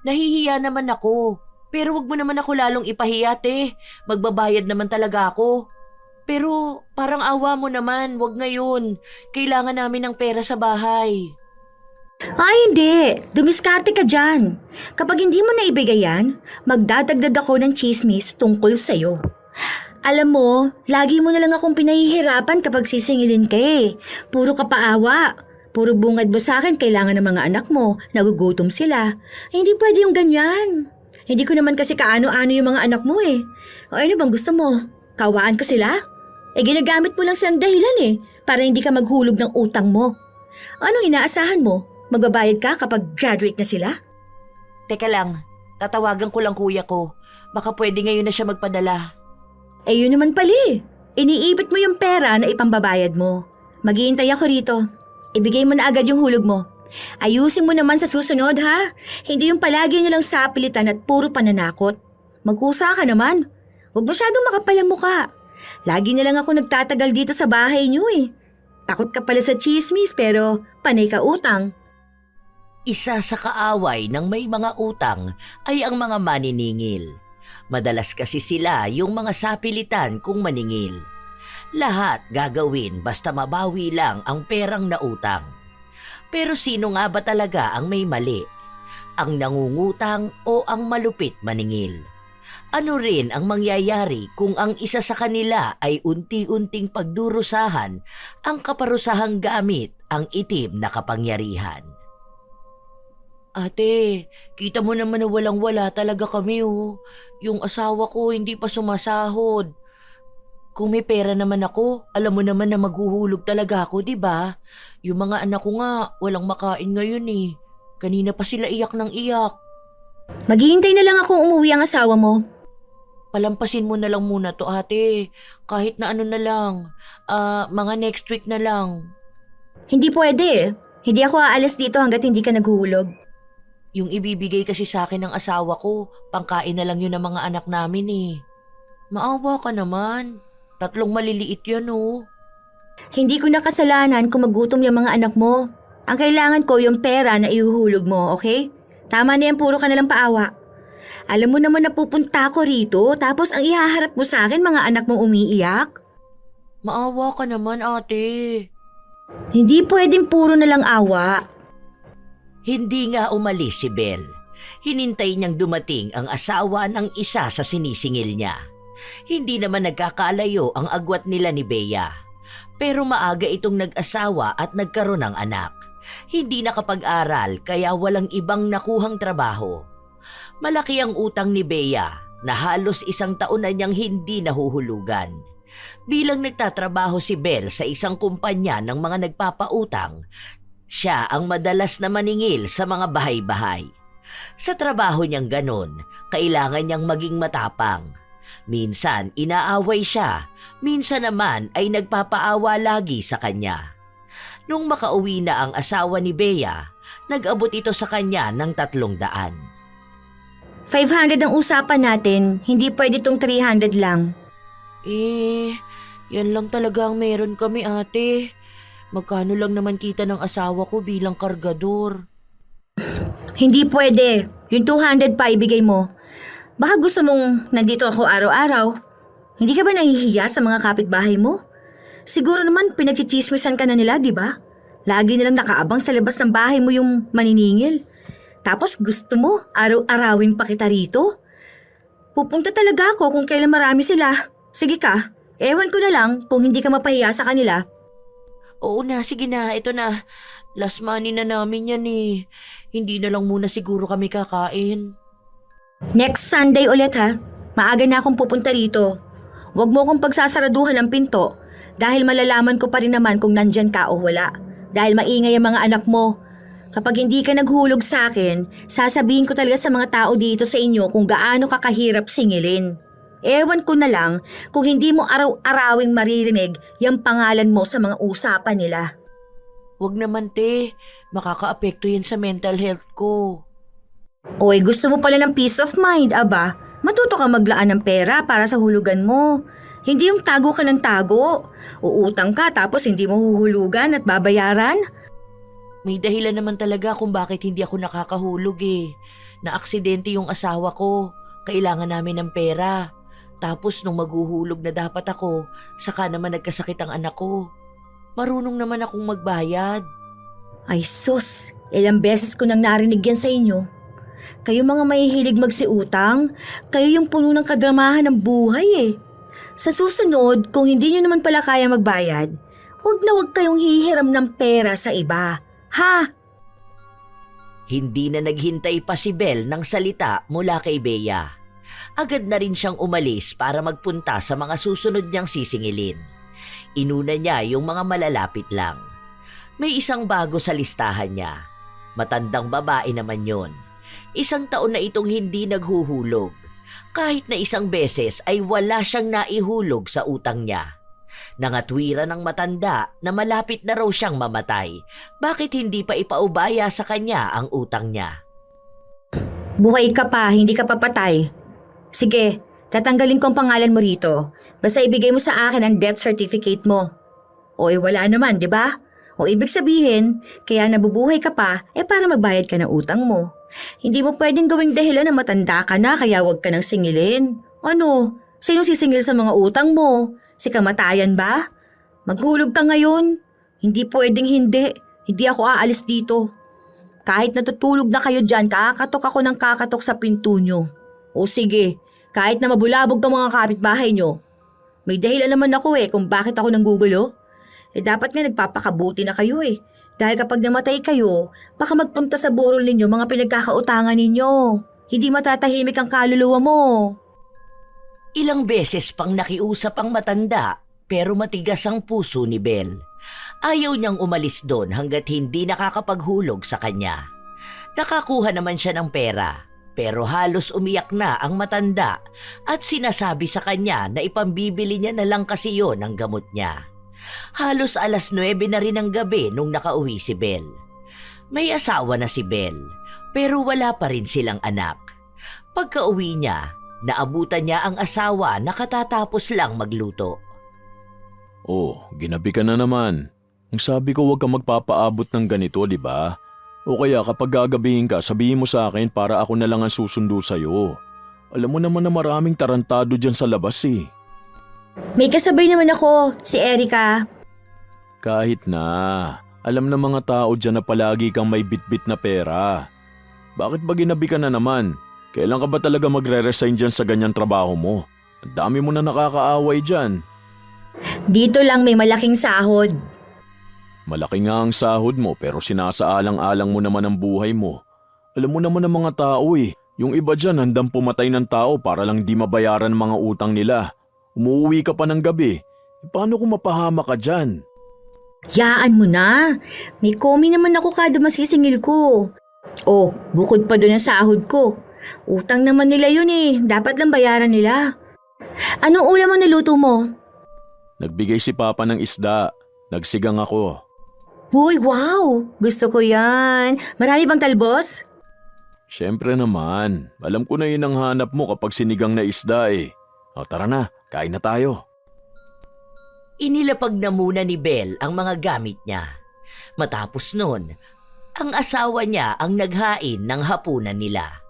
Nahihiya naman ako. Pero wag mo naman ako lalong ipahiya, te. Magbabayad naman talaga ako. Pero parang awa mo naman, wag ngayon. Kailangan namin ng pera sa bahay. Ay, hindi. Dumiskarte ka dyan. Kapag hindi mo naibigay yan, magdadagdag ako ng chismis tungkol sa'yo. Alam mo, lagi mo na lang akong pinahihirapan kapag sisingilin ka eh. Puro kapaawa. Puro bungad mo sa akin, kailangan ng mga anak mo. Nagugutom sila. Hindi pwede yung ganyan. Hindi ko naman kasi kaano-ano yung mga anak mo eh. O ano bang gusto mo? Kawaan ka sila? Ginagamit mo lang siyang dahilan eh, para hindi ka maghulog ng utang mo. Anong inaasahan mo? Magbabayad ka kapag graduate na sila? Teka lang, tatawagan ko lang kuya ko. Baka pwede ngayon na siya magpadala. Yun naman pala eh. Iniipit mo yung pera na ipambabayad mo. Maghihintay ako rito. Ibigay mo na agad yung hulog mo. Ayusin mo naman sa susunod ha. Hindi yung palagi nilang sapilitan at puro pananakot. Magkusa ka naman. Huwag masyadong makapal ang mukha. Lagi na lang ako nagtatagal dito sa bahay niyo eh. Takot ka pala sa chismis pero panay ka utang. Isa sa kaaway ng may mga utang ay ang mga maniningil. Madalas kasi sila yung mga sapilitan kung maningil. Lahat gagawin basta mabawi lang ang perang nautang. Pero sino nga ba talaga ang may mali? Ang nangungutang o ang malupit maningil? Ano rin ang mangyayari kung ang isa sa kanila ay unti-unting pagdurusahan ang kaparusahang gamit ang itim na kapangyarihan? Ate, kita mo naman na walang-wala talaga kami oh. Yung asawa ko hindi pa sumasahod. Kung may pera naman ako, alam mo naman na maghuhulog talaga ako, di ba? Yung mga anak ko nga, walang makain ngayon eh. Kanina pa sila iyak ng iyak. Maghihintay na lang akong umuwi ang asawa mo. Palampasin mo na lang muna to ate. Kahit na ano na lang. Mga next week na lang. Hindi pwede. Hindi ako aalis dito hanggat hindi ka naghuhulog. Yung ibibigay kasi sa akin ng asawa ko, pangkain na lang yun ng mga anak namin eh. Maawa ka naman. 3 maliliit yan oh. Hindi ko na kasalanan kung magutom yung mga anak mo. Ang kailangan ko yung pera na ihuhulog mo, okay? Tama na yan, puro ka nalang paawa. Alam mo naman na pupunta ako rito, tapos ang ihaharap mo sa akin mga anak mong umiiyak? Maawa ka naman ate. Hindi pwedeng puro na lang awa. Hindi nga umalis si Belle. Hinintay niyang dumating ang asawa ng isa sa sinisingil niya. Hindi naman nagkakalayo ang agwat nila ni Bea. Pero maaga itong nag-asawa at nagkaroon ng anak. Hindi nakapag-aral kaya walang ibang nakuhang trabaho. Malaki ang utang ni Bea na halos 1 taon na niyang hindi nahuhulugan. Bilang nagtatrabaho si Belle sa isang kumpanya ng mga nagpapautang, siya ang madalas na maningil sa mga bahay-bahay. Sa trabaho niyang ganon, kailangan niyang maging matapang. Minsan inaaway siya, minsan naman ay nagpapaawa lagi sa kanya. Nung makauwi na ang asawa ni Bea, nag-abot ito sa kanya ng 300. 500 ang usapan natin, hindi pwede tong 300 lang. Yan lang talaga ang meron kami ate. Magkano lang naman kita ng asawa ko bilang kargador? Hindi pwede, yung 200 pa ibigay mo. Baka gusto mong nandito ako araw-araw. Hindi ka ba nahihiya sa mga kapitbahay mo? Siguro naman pinagchichismisan ka na nila, di ba? Lagi nilang nakaabang sa labas ng bahay mo yung maniningil. Tapos gusto mo, araw-arawin pa kita rito? Pupunta talaga ako kung kailan marami sila. Sige ka, ewan ko na lang kung hindi ka mapahiya sa kanila. Oo na, sige na, ito na. Last money na namin yan eh. Hindi na lang muna siguro kami kakain. Next Sunday ulit ha. Maaga na akong pupunta rito. Huwag mo akong pagsasaraduhan ng pinto dahil malalaman ko pa rin naman kung nandyan ka o wala. Dahil maingay ang mga anak mo. Kapag hindi ka naghulog sa akin, sasabihin ko talaga sa mga tao dito sa inyo kung gaano kakahirap singilin. Ewan ko na lang kung hindi mo araw-arawing maririnig yung pangalan mo sa mga usapan nila. Wag naman te, makakaapekto yan sa mental health ko. Oy, gusto mo pala ng peace of mind, aba? Matuto ka maglaan ng pera para sa hulugan mo. Hindi yung tago ka ng tago. Uutang ka tapos hindi mo huhulugan at babayaran. May dahilan naman talaga kung bakit hindi ako nakakahulog eh. Naaksidente yung asawa ko. Kailangan namin ng pera. Tapos nung maghuhulog na dapat ako, saka naman nagkasakit ang anak ko. Marunong naman akong magbayad. Ay sus, ilang beses ko nang narinig yan sa inyo. Kayo mga mahihilig magsiutang, kayo yung puno ng kadramahan ng buhay eh. Sa susunod, kung hindi nyo naman pala kaya magbayad, wag kayong hihiram ng pera sa iba. Ha? Hindi na naghintay pa si Belle ng salita mula kay Bea. Agad na rin siyang umalis para magpunta sa mga susunod niyang sisingilin. Inuna niya yung mga malalapit lang. May isang bago sa listahan niya. Matandang babae naman yon. 1 taon na itong hindi naghuhulog. Kahit na isang beses ay wala siyang naihulog sa utang niya. Nangatwira ng matanda na malapit na raw siyang mamatay. Bakit hindi pa ipaubaya sa kanya ang utang niya? Buhay ka pa, hindi ka papatay. Sige, tatanggalin ko ang pangalan mo rito. Basta ibigay mo sa akin ang death certificate mo. O wala naman, di ba? O ibig sabihin, kaya nabubuhay ka pa, para magbayad ka ng utang mo. Hindi mo pwedeng gawing dahilan na matanda ka na kaya wag ka nang singilin. Ano? Sino sisingil sa mga utang mo? Si kamatayan ba? Maghulog ka ngayon. Hindi pwedeng hindi. Hindi ako aalis dito. Kahit natutulog na kayo dyan, kakatok ako ng kakatok sa pinto nyo. O sige, kahit na mabulabog ka mga kapitbahay nyo. May dahilan naman ako kung bakit ako nanggugulo. Dapat nga nagpapakabuti na kayo Dahil kapag namatay kayo, baka magpunta sa burol ninyo mga pinagkakautangan ninyo. Hindi matatahimik ang kaluluwa mo. Ilang beses pang nakiusap ang matanda pero matigas ang puso ni Belle. Ayaw niyang umalis doon hanggat hindi nakakapaghulog sa kanya. Nakakuha naman siya ng pera pero halos umiyak na ang matanda at sinasabi sa kanya na ipambibili niya na lang kasi yon ang gamot niya. Halos 9:00 na rin ng gabi nung nakauwi si Belle. May asawa na si Belle pero wala pa rin silang anak. Pagka-uwi niya, naabutan niya ang asawa na katatapos lang magluto. Oh, ginabi ka na naman. Ang sabi ko huwag kang magpapaabot ng ganito, di ba? O kaya kapag gagabihin ka, sabihin mo sa akin para ako na lang ang susundo sa'yo. Alam mo naman na maraming tarantado dyan sa labas May kasabay naman ako, si Erica. Kahit na, alam ng mga tao dyan na palagi kang may bitbit na pera. Bakit ba ginabi ka na naman? Kailan ka ba talaga magre-resign dyan sa ganyang trabaho mo? Ang dami mo na nakakaaway dyan. Dito lang may malaking sahod. Malaki nga ang sahod mo pero sinasaalang-alang mo naman ang buhay mo. Alam mo naman ang mga tao yung iba dyan handang pumatay ng tao para lang di mabayaran ang mga utang nila. Umuwi ka pa ng gabi. Paano kung mapahama ka dyan? Yaan mo na. May komi naman ako kada masisingil ko. Oh, bukod pa doon ang sahod ko. Utang naman nila yun Dapat lang bayaran nila. Anong ulam ang naluto mo? Nagbigay si Papa ng isda. Nagsigang ako. Uy, wow! Gusto ko yan. Marami bang talbos? Siyempre naman. Alam ko na yun ang hanap mo kapag sinigang na isda O tara na, kain na tayo. Inilapag na muna ni Belle ang mga gamit niya. Matapos nun, ang asawa niya ang naghain ng hapunan nila.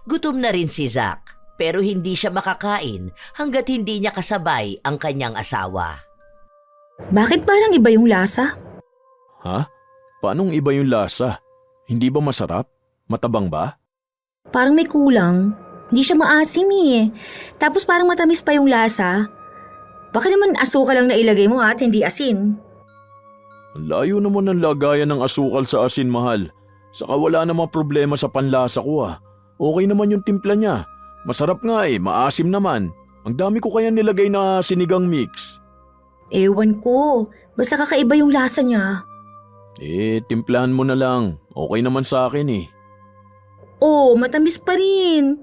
Gutom na rin si Zack pero hindi siya makakain hanggat hindi niya kasabay ang kanyang asawa. Bakit parang iba yung lasa? Ha? Paanong iba yung lasa? Hindi ba masarap? Matabang ba? Parang may kulang. Hindi siya maasim Tapos parang matamis pa yung lasa. Baka naman asukal lang nailagay mo at hindi asin. Ang layo naman ng lagayan ng asukal sa asin, mahal. Saka wala namang problema sa panlasa ko Okay naman yung timpla niya. Masarap nga maasim naman. Ang dami ko kaya nilagay na sinigang mix. Ewan ko. Basta kakaiba yung lasa niya. Timplahan mo na lang. Okay naman sa akin Oh, matamis pa rin.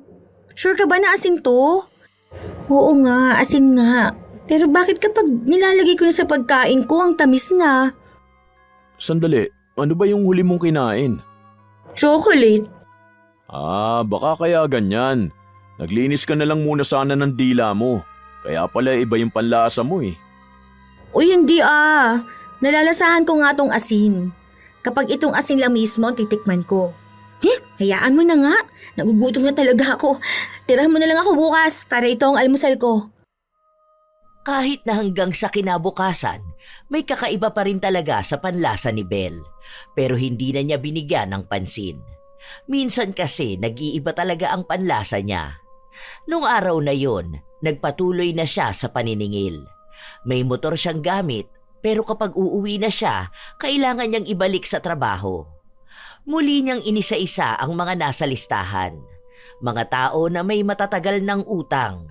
Sure ka ba na asin to? Oo nga, asin nga. Pero bakit kapag nilalagay ko na sa pagkain ko ang tamis na? Sandali, ano ba yung huli mong kinain? Chocolate. Baka kaya ganyan. Naglinis ka na lang muna sana ng dila mo. Kaya pala iba yung panlasa mo Uy, hindi Nalalasahan ko nga tong asin. kapag itong asin lang mismo ang titikman ko. Hayaan mo na nga. Nagugutom na talaga ako. Tirahan mo na lang ako bukas para ito ang almusal ko. Kahit na hanggang sa kinabukasan, may kakaiba pa rin talaga sa panlasa ni Belle. Pero hindi na niya binigyan ng pansin. Minsan kasi nag-iiba talaga ang panlasa niya. Nung araw na yon, nagpatuloy na siya sa paniningil. May motor siyang gamit, pero kapag uuwi na siya, kailangan niyang ibalik sa trabaho. Muli niyang inisa-isa ang mga nasa listahan. Mga tao na may matatagal ng utang.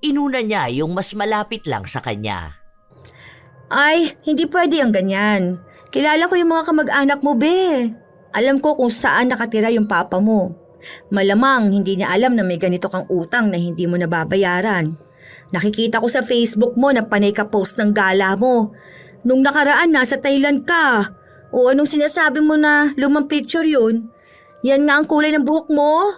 Inuna niya yung mas malapit lang sa kanya. Ay, hindi pwede ang ganyan. Kilala ko yung mga kamag-anak mo, be. Alam ko kung saan nakatira yung papa mo. Malamang hindi niya alam na may ganito kang utang na hindi mo nababayaran. Nakikita ko sa Facebook mo na panay ka post ng gala mo. Nung nakaraan nasa Thailand ka. O anong sinasabi mo na lumang picture yun? Yan nga ang kulay ng buhok mo?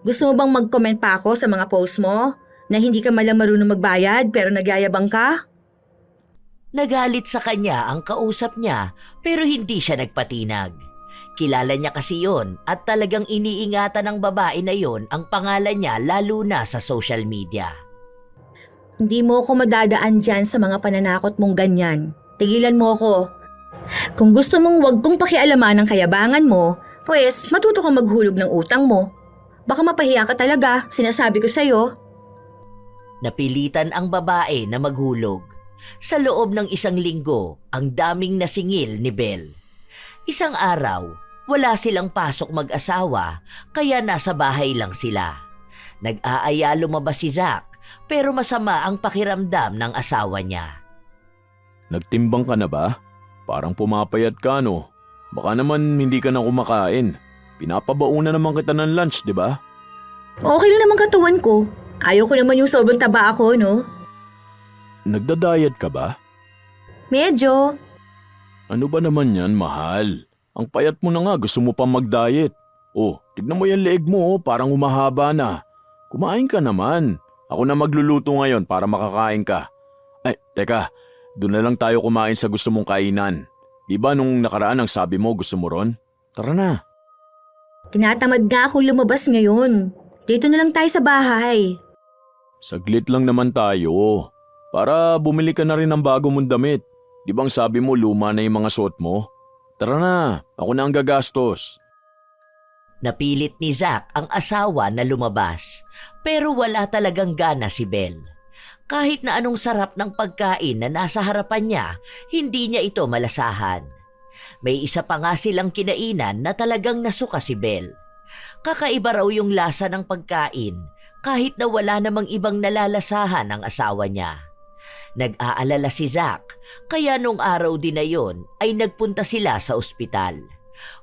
Gusto mo bang mag-comment pa ako sa mga post mo? Na hindi ka malang marunong magbayad pero nagyayabang ka? Nagalit sa kanya ang kausap niya pero hindi siya nagpatinag. Kilala niya kasi yon at talagang iniingatan ng babae na yon ang pangalan niya lalo na sa social media. Hindi mo ako madadaan dyan sa mga pananakot mong ganyan. Tigilan mo ako. Kung gusto mong wag kong pakialaman ang kayabangan mo, pues matuto kang maghulog ng utang mo. Baka mapahiya ka talaga, sinasabi ko sa'yo. Napilitan ang babae na maghulog. Sa loob ng 1 linggo, ang daming nasingil ni Belle. Isang araw, wala silang pasok mag-asawa, kaya nasa bahay lang sila. Nag-aaya lumabas si Zack, pero masama ang pakiramdam ng asawa niya. Nagtimbang ka na ba? Parang pumapayat ka, no? Baka naman hindi ka na kumakain. Pinapabaunan naman kita ng lunch, di ba? Okay lang naman katawan ko. Ayaw ko naman yung sobrang taba ako, no? Nagda-diet ka ba? Medyo. Ano ba naman yan, mahal? Ang payat mo na nga, gusto mo pa mag-diet. Oh, tignan mo yung leeg mo, parang humahaba na. Kumain ka naman. Ako na magluluto ngayon para makakain ka. Ay, teka, doon na lang tayo kumain sa gusto mong kainan. Di ba nung nakaraan ang sabi mo gusto mo ron? Tara na. Tinatamad nga akong lumabas ngayon. Dito na lang tayo sa bahay. Saglit lang naman tayo. Para bumili ka na rin ng bago mong damit. Di bang sabi mo luma na yung mga suot mo? Tara na, ako na ang gagastos. Napilit ni Zack ang asawa na lumabas, pero wala talagang gana si Belle. Kahit na anong sarap ng pagkain na nasa harapan niya, hindi niya ito malasahan. May isa pa nga silang kinainan na talagang nasuka si Belle. Kakaiba raw yung lasa ng pagkain kahit na wala namang ibang nalalasahan ang asawa niya. Nag-aalala si Zack, kaya nung araw din na yon ay nagpunta sila sa ospital.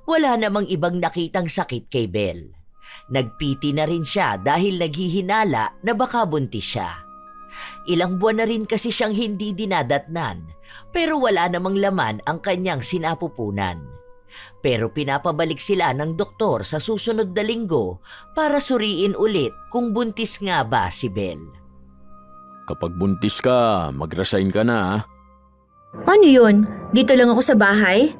Wala namang ibang nakitang sakit kay Belle. Nagpiti na rin siya dahil naghihinala na baka buntis siya. Ilang buwan na rin kasi siyang hindi dinadatnan, pero wala namang laman ang kanyang sinapupunan. Pero pinapabalik sila ng doktor sa susunod na linggo para suriin ulit kung buntis nga ba si Belle. Kapag buntis ka, mag-resign ka na ha? Ano yun? Dito lang ako sa bahay?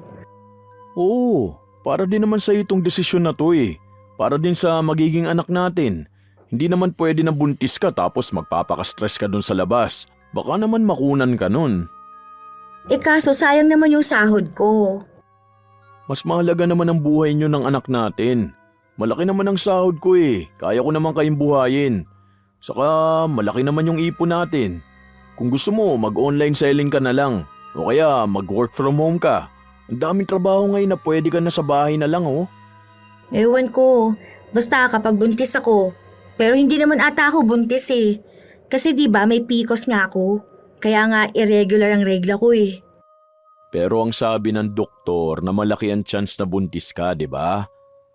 Oo, para din naman sa itong desisyon na to eh. Para din sa magiging anak natin. Hindi naman pwede na buntis ka tapos magpapaka-stress ka dun sa labas. Baka naman makunan ka nun. Kaso sayang naman yung sahod ko. Mas mahalaga naman ang buhay nyo ng anak natin. Malaki naman ang sahod ko eh. Kaya ko naman kayong buhayin. Saka malaki naman yung ipon natin. Kung gusto mo, mag-online selling ka na lang. O kaya mag-work from home ka. Ang daming trabaho ngayon na pwede ka na sa bahay na lang oh. Ewan ko. Basta kapag buntis ako. Pero hindi naman ata ako buntis eh. Kasi di ba may PCOS nga ako. Kaya nga irregular ang regla ko eh. Pero ang sabi ng doktor na malaki ang chance na buntis ka, di ba?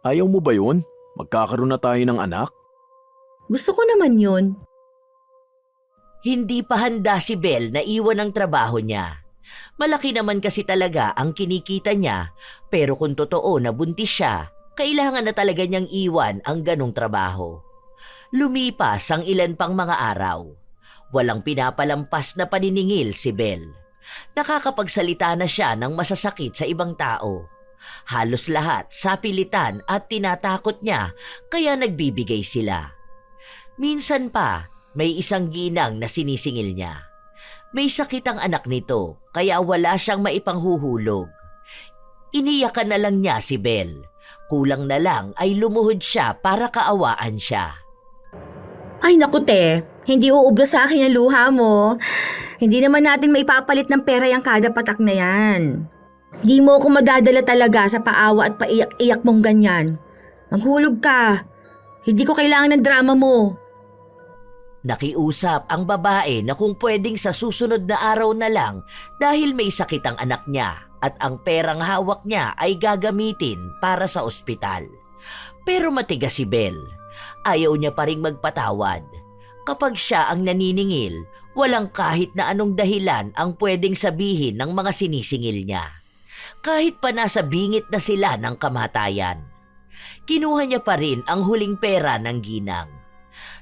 Ayaw mo ba yun? Magkakaroon na tayo ng anak? Gusto ko naman yun. Hindi pa handa si Belle na iwan ang trabaho niya. Malaki naman kasi talaga ang kinikita niya, pero kung totoo na buntis siya, kailangan na talaga niyang iwan ang ganong trabaho. Lumipas ang ilan pang mga araw. Walang pinapalampas na paniningil si Belle. Nakakapagsalita na siya ng masasakit sa ibang tao. Halos lahat sa pilitan at tinatakot niya kaya nagbibigay sila. Minsan pa, may isang ginang na sinisingil niya. May sakit ang anak nito kaya wala siyang maipanghuhulog. Iniyakan na lang niya si Belle. Kulang na lang ay lumuhod siya para kaawaan siya. Ay naku te, hindi uubra sa akin ang luha mo. Hindi naman natin maipapalit ng pera yung kada patak na yan. Hindi mo ako madadala talaga sa paawa at paiyak-iyak mong ganyan. Maghulog ka. Hindi ko kailangan ng drama mo. Nakiusap ang babae na kung pwedeng sa susunod na araw na lang dahil may sakit ang anak niya at ang perang hawak niya ay gagamitin para sa ospital. Pero matigas si Belle. Ayaw niya pa ring magpatawad. Kapag siya ang naniningil, walang kahit na anong dahilan ang pwedeng sabihin ng mga sinisingil niya. Kahit pa nasa bingit na sila ng kamatayan. Kinuha niya pa rin ang huling pera ng ginang.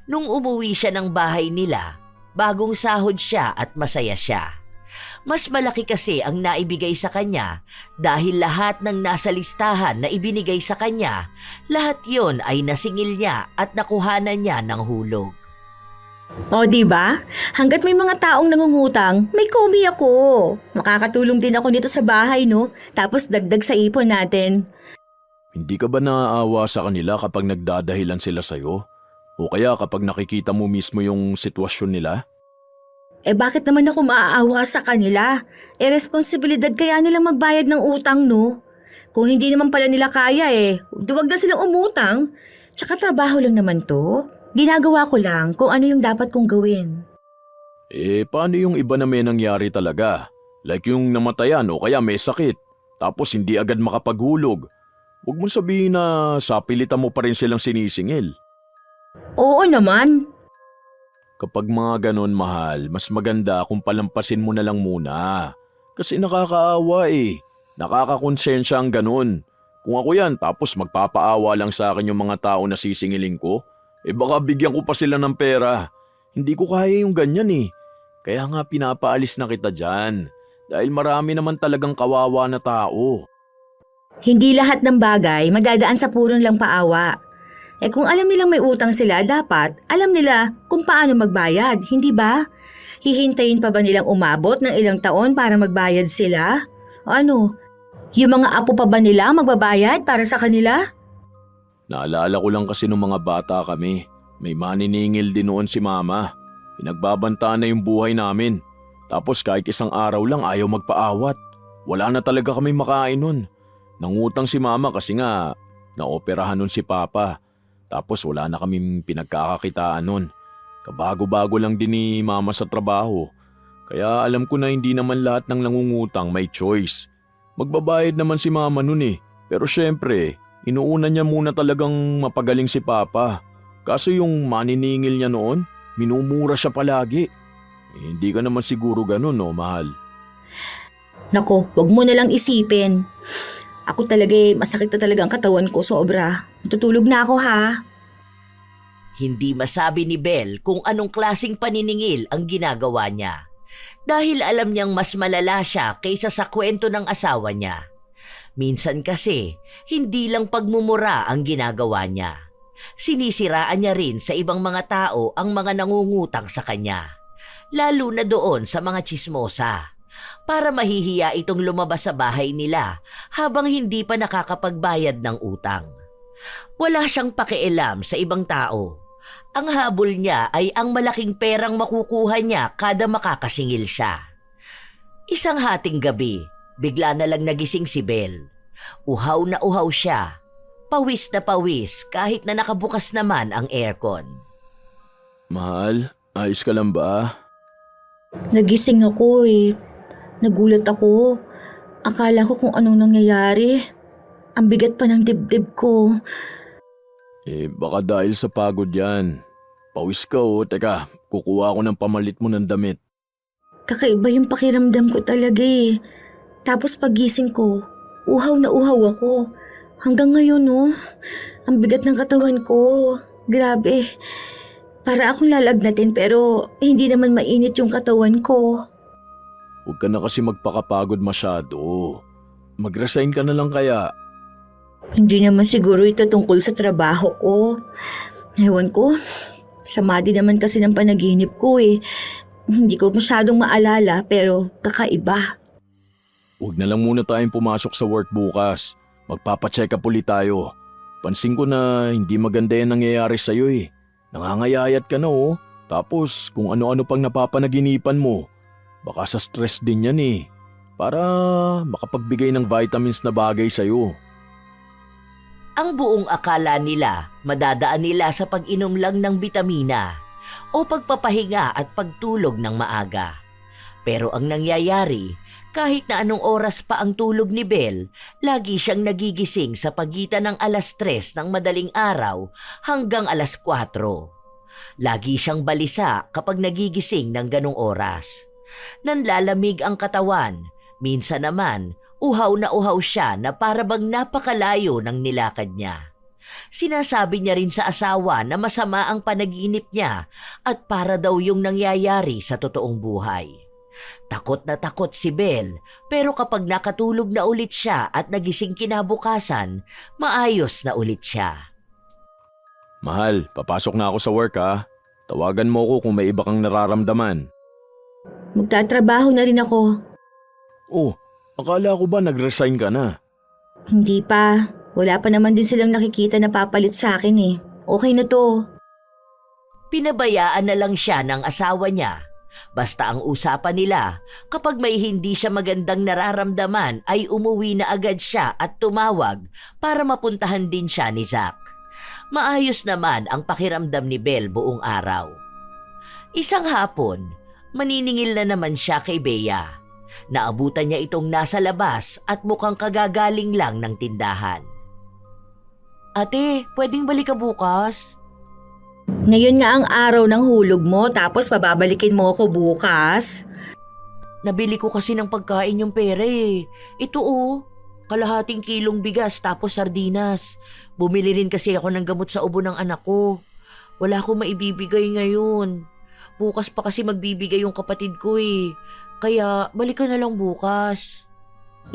Nung umuwi siya ng bahay nila, bagong sahod siya at masaya siya. Mas malaki kasi ang naibigay sa kanya dahil lahat ng nasa listahan na ibinigay sa kanya, lahat yon ay nasingil niya at nakuhanan niya ng hulog. O diba? Hanggat may mga taong nangungutang, may komi ako. Makakatulong din ako dito sa bahay, no? Tapos dagdag sa ipon natin. Hindi ka ba naaawa sa kanila kapag nagdadahilan sila sa'yo? O kaya kapag nakikita mo mismo yung sitwasyon nila? Eh bakit naman ako maaawa sa kanila? Eh responsibilidad kaya nilang magbayad ng utang, no? Kung hindi naman pala nila kaya duwag na silang umutang. Tsaka trabaho lang naman to. Ginagawa ko lang kung ano yung dapat kong gawin. Paano yung iba na may nangyari talaga? Like yung namatayan o kaya may sakit, tapos hindi agad makapaghulog. Huwag mong sabihin na sapilitan mo pa rin silang sinisingil. Oo naman. Kapag mga ganon, mahal, mas maganda kung palampasin mo na lang muna. Kasi nakakaawa Nakakakonsensya ang ganon. Kung ako yan, tapos magpapaawa lang sa akin yung mga tao na sisingilin ko, baka bigyan ko pa sila ng pera. Hindi ko kaya yung ganyan Kaya nga pinapaalis na kita dyan. Dahil marami naman talagang kawawa na tao. Hindi lahat ng bagay magdadaan sa purong lang paawa. Kung alam nilang may utang sila, dapat alam nila kung paano magbayad, hindi ba? Hihintayin pa ba nilang umabot ng ilang taon para magbayad sila? O ano, yung mga apo pa ba nila magbabayad para sa kanila? Naalala ko lang kasi nung mga bata kami, may maniningil din noon si mama. Pinagbabantaan na yung buhay namin. Tapos kahit isang araw lang ayaw magpaawat. Wala na talaga kami makain nun. Nangutang si mama kasi nga naoperahan nun si papa. Tapos wala na kaming pinagkakakitaan nun. Kabago-bago lang din ni mama sa trabaho. Kaya alam ko na hindi naman lahat ng nangungutang may choice. Magbabayad naman si mama nun Pero syempre, inuuna niya muna talagang mapagaling si papa. Kaso yung maniningil niya noon, minumura siya palagi. Hindi ka naman siguro ganun, no, mahal? Nako, wag mo na lang isipin. Ako talaga masakit na talaga ang katawan ko, sobra. Matutulog na ako ha. Hindi masabi ni Belle kung anong klaseng paniningil ang ginagawa niya. Dahil alam niyang mas malala siya kaysa sa kwento ng asawa niya. Minsan kasi, hindi lang pagmumura ang ginagawa niya. Sinisiraan niya rin sa ibang mga tao ang mga nangungutang sa kanya. Lalo na doon sa mga tsismosa. Para mahihiya itong lumabas sa bahay nila habang hindi pa nakakapagbayad ng utang. Wala siyang pakialam sa ibang tao. Ang habol niya ay ang malaking perang makukuha niya kada makakasingil siya. Isang hating gabi, bigla na lang nagising si Belle. Uhaw na uhaw siya. Pawis na pawis kahit na nakabukas naman ang aircon. Mahal, ayos ka lang ba? Nagising ako Nagulat ako. Akala ko kung anong nangyayari. Ang bigat pa ng dibdib ko. Baka dahil sa pagod yan. Pawis ka Teka, kukuha ako ng pamalit mo ng damit. Kakaiba yung pakiramdam ko talaga Tapos pagising ko, uhaw na uhaw ako. Hanggang ngayon ang bigat ng katawan ko. Grabe. Para akong lalagnatin pero hindi naman mainit yung katawan ko. Huwag ka na kasi magpakapagod masyado. mag-resign ka na lang kaya. Hindi naman siguro ito tungkol sa trabaho ko. Ewan ko, sama din naman kasi ng panaginip ko eh. Hindi ko masyadong maalala pero kakaiba. Huwag na lang muna tayong pumasok sa work bukas. Magpapacheck up ulit tayo. Pansin ko na hindi maganda yan nangyayari sa'yo eh. Nangangayayat ka na oh. Tapos kung ano-ano pang napapanaginipan mo. Baka sa stress din yan eh. Para makapagbigay ng vitamins na bagay sa'yo. Ang buong akala nila madadaan nila sa pag-inom lang ng bitamina o pagpapahinga at pagtulog ng maaga. Pero ang nangyayari, kahit na anong oras pa ang tulog ni Belle, lagi siyang nagigising sa pagitan ng 3:00 ng madaling araw hanggang 4:00. Lagi siyang balisa kapag nagigising ng ganong oras. Nanlalamig ang katawan, minsan naman uhaw na uhaw siya na para bang napakalayo ng nilakad niya. Sinasabi niya rin sa asawa na masama ang panaginip niya at para daw yung nangyayari sa totoong buhay. Takot na takot si Belle pero kapag nakatulog na ulit siya at nagising kinabukasan, maayos na ulit siya. Mahal, papasok na ako sa work ha. Tawagan mo ko kung may iba kang nararamdaman. Magtatrabaho na rin ako. Oh, akala ko ba nag-resign ka na? Hindi pa. Wala pa naman din silang nakikita na papalit sa akin eh. Okay na to. Pinabayaan na lang siya ng asawa niya. Basta ang usapan nila, kapag may hindi siya magandang nararamdaman ay umuwi na agad siya at tumawag para mapuntahan din siya ni Zack. Maayos naman ang pakiramdam ni Belle buong araw. Isang hapon, maniningil na naman siya kay Bea. Naabutan niya itong nasa labas at mukhang kagagaling lang ng tindahan. Ate, pwedeng balik ka bukas? Ngayon nga ang araw ng hulog mo tapos pababalikin mo ako bukas. Nabili ko kasi ng pagkain yung pera eh. Ito oh, kalahating kilong bigas tapos sardinas. Bumili rin kasi ako ng gamot sa ubo ng anak ko. Wala akong maibibigay ngayon. Bukas pa kasi magbibigay yung kapatid ko eh. Kaya balik ka na lang bukas.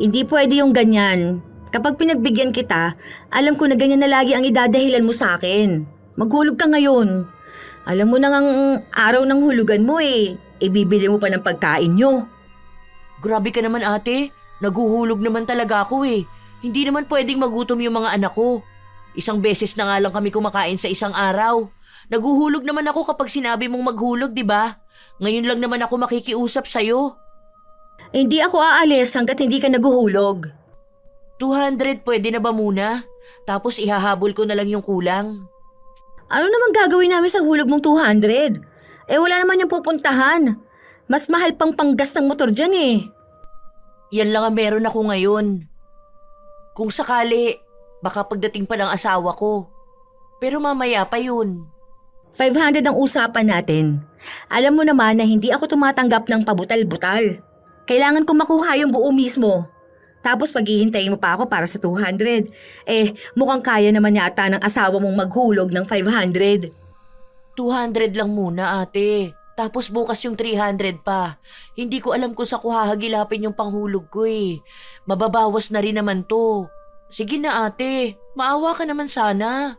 Hindi pwede yung ganyan. Kapag pinagbigyan kita, alam ko na ganyan na lagi ang idadahilan mo sa akin. Maghulog ka ngayon. Alam mo na ngang araw ng hulugan mo eh. Ibibili mo pa ng pagkain nyo. Grabe ka naman ate, naguhulog naman talaga ako eh. Hindi naman pwedeng magutom yung mga anak ko. Isang beses na nga lang kami kumakain sa isang araw. Naguhulog naman ako kapag sinabi mong maghulog, di ba? Ngayon lang naman ako makikiusap sa'yo. Hindi ako aalis hanggat hindi ka naguhulog. 200 pwede na ba muna? Tapos ihahabol ko na lang yung kulang. Ano naman gagawin namin sa hulog mong 200? Eh wala naman yung pupuntahan. Mas mahal pang panggas ng motor dyan eh. Yan lang ang meron ako ngayon. Kung sakali, baka pagdating pa ng asawa ko. Pero mamaya pa yun. 500 ang usapan natin. Alam mo naman na hindi ako tumatanggap ng pabutal-butal. Kailangan ko makuha yung buo mismo. Tapos paghihintayin mo pa ako para sa 200. Eh, mukhang kaya naman yata ng asawa mong maghulog ng 500. 200 lang muna ate. Tapos bukas yung 300 pa. Hindi ko alam kung sa kuhahagilapin yung panghulog ko eh. Mababawas na rin naman to. Sige na ate, maawa ka naman sana.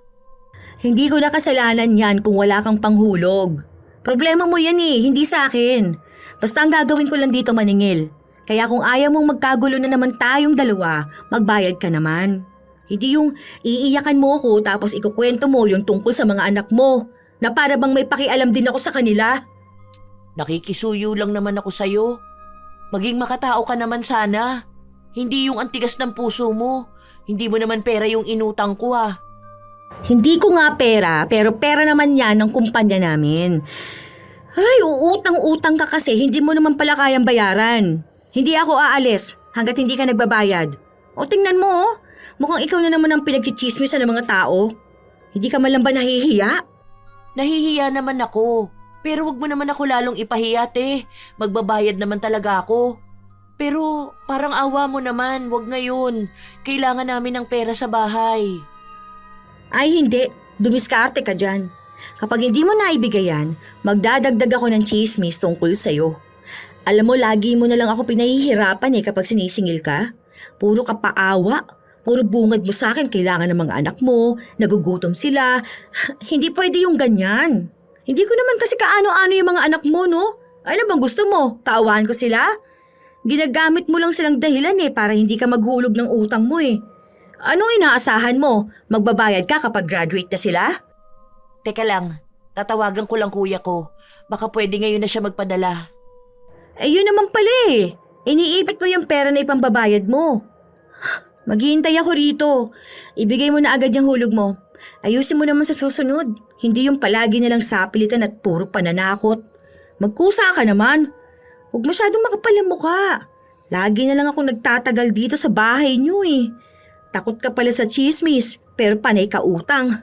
Hindi ko na kasalanan yan kung wala kang panghulog. Problema mo yan eh, hindi sa akin. Basta ang gagawin ko lang dito maningil. Kaya kung ayaw mong magkagulo na naman tayong dalawa, magbayad ka naman. Hindi yung iiyakan mo ko tapos ikukwento mo yung tungkol sa mga anak mo na para bang may pakialam din ako sa kanila. Nakikisuyo lang naman ako sa'yo. Maging makatao ka naman sana. Hindi yung antigas ng puso mo. Hindi mo naman pera yung inutang ko ah. Hindi ko nga pera, pero pera naman yan ng kumpanya namin. Ay, uutang-utang ka kasi, hindi mo naman pala kayang bayaran. Hindi ako aalis hanggat hindi ka nagbabayad. O tingnan mo, oh. Mukhang ikaw na naman ang pinagchichismisan ng mga tao. Hindi ka man lang ba nahihiya? Nahihiya naman ako. Pero wag mo naman ako lalong ipahiya, te. Magbabayad naman talaga ako. Pero parang awa mo naman, wag ngayon. Kailangan namin ng pera sa bahay. Ay hindi, dumiskarte ka dyan. Kapag hindi mo naibigay yan, magdadagdag ako ng chismis tungkol sa'yo. Alam mo, lagi mo na lang ako pinahihirapan kapag sinisingil ka. Puro kapaawa. Puro bungad mo sa akin, kailangan ng mga anak mo, nagugutom sila. Hindi pwede yung ganyan. Hindi ko naman kasi kaano-ano yung mga anak mo, no? Ano bang gusto mo? Kaawaan ko sila? Ginagamit mo lang silang dahilan para hindi ka maghulog ng utang mo Anong inaasahan mo? Magbabayad ka kapag graduate na sila? Teka lang, tatawagan ko lang kuya ko. Baka pwede ngayon na siya magpadala. Yun naman pala Iniipit mo yung pera na ipambabayad mo. Maghihintay ako rito. Ibigay mo na agad yung hulog mo. Ayusin mo naman sa susunod. Hindi yung palagi nalang sapilitan at puro pananakot. Magkusa ka naman. Huwag masyadong makapal ang mukha. Lagi na lang akong nagtatagal dito sa bahay niyo Takot ka pala sa chismis, pero panay ka utang.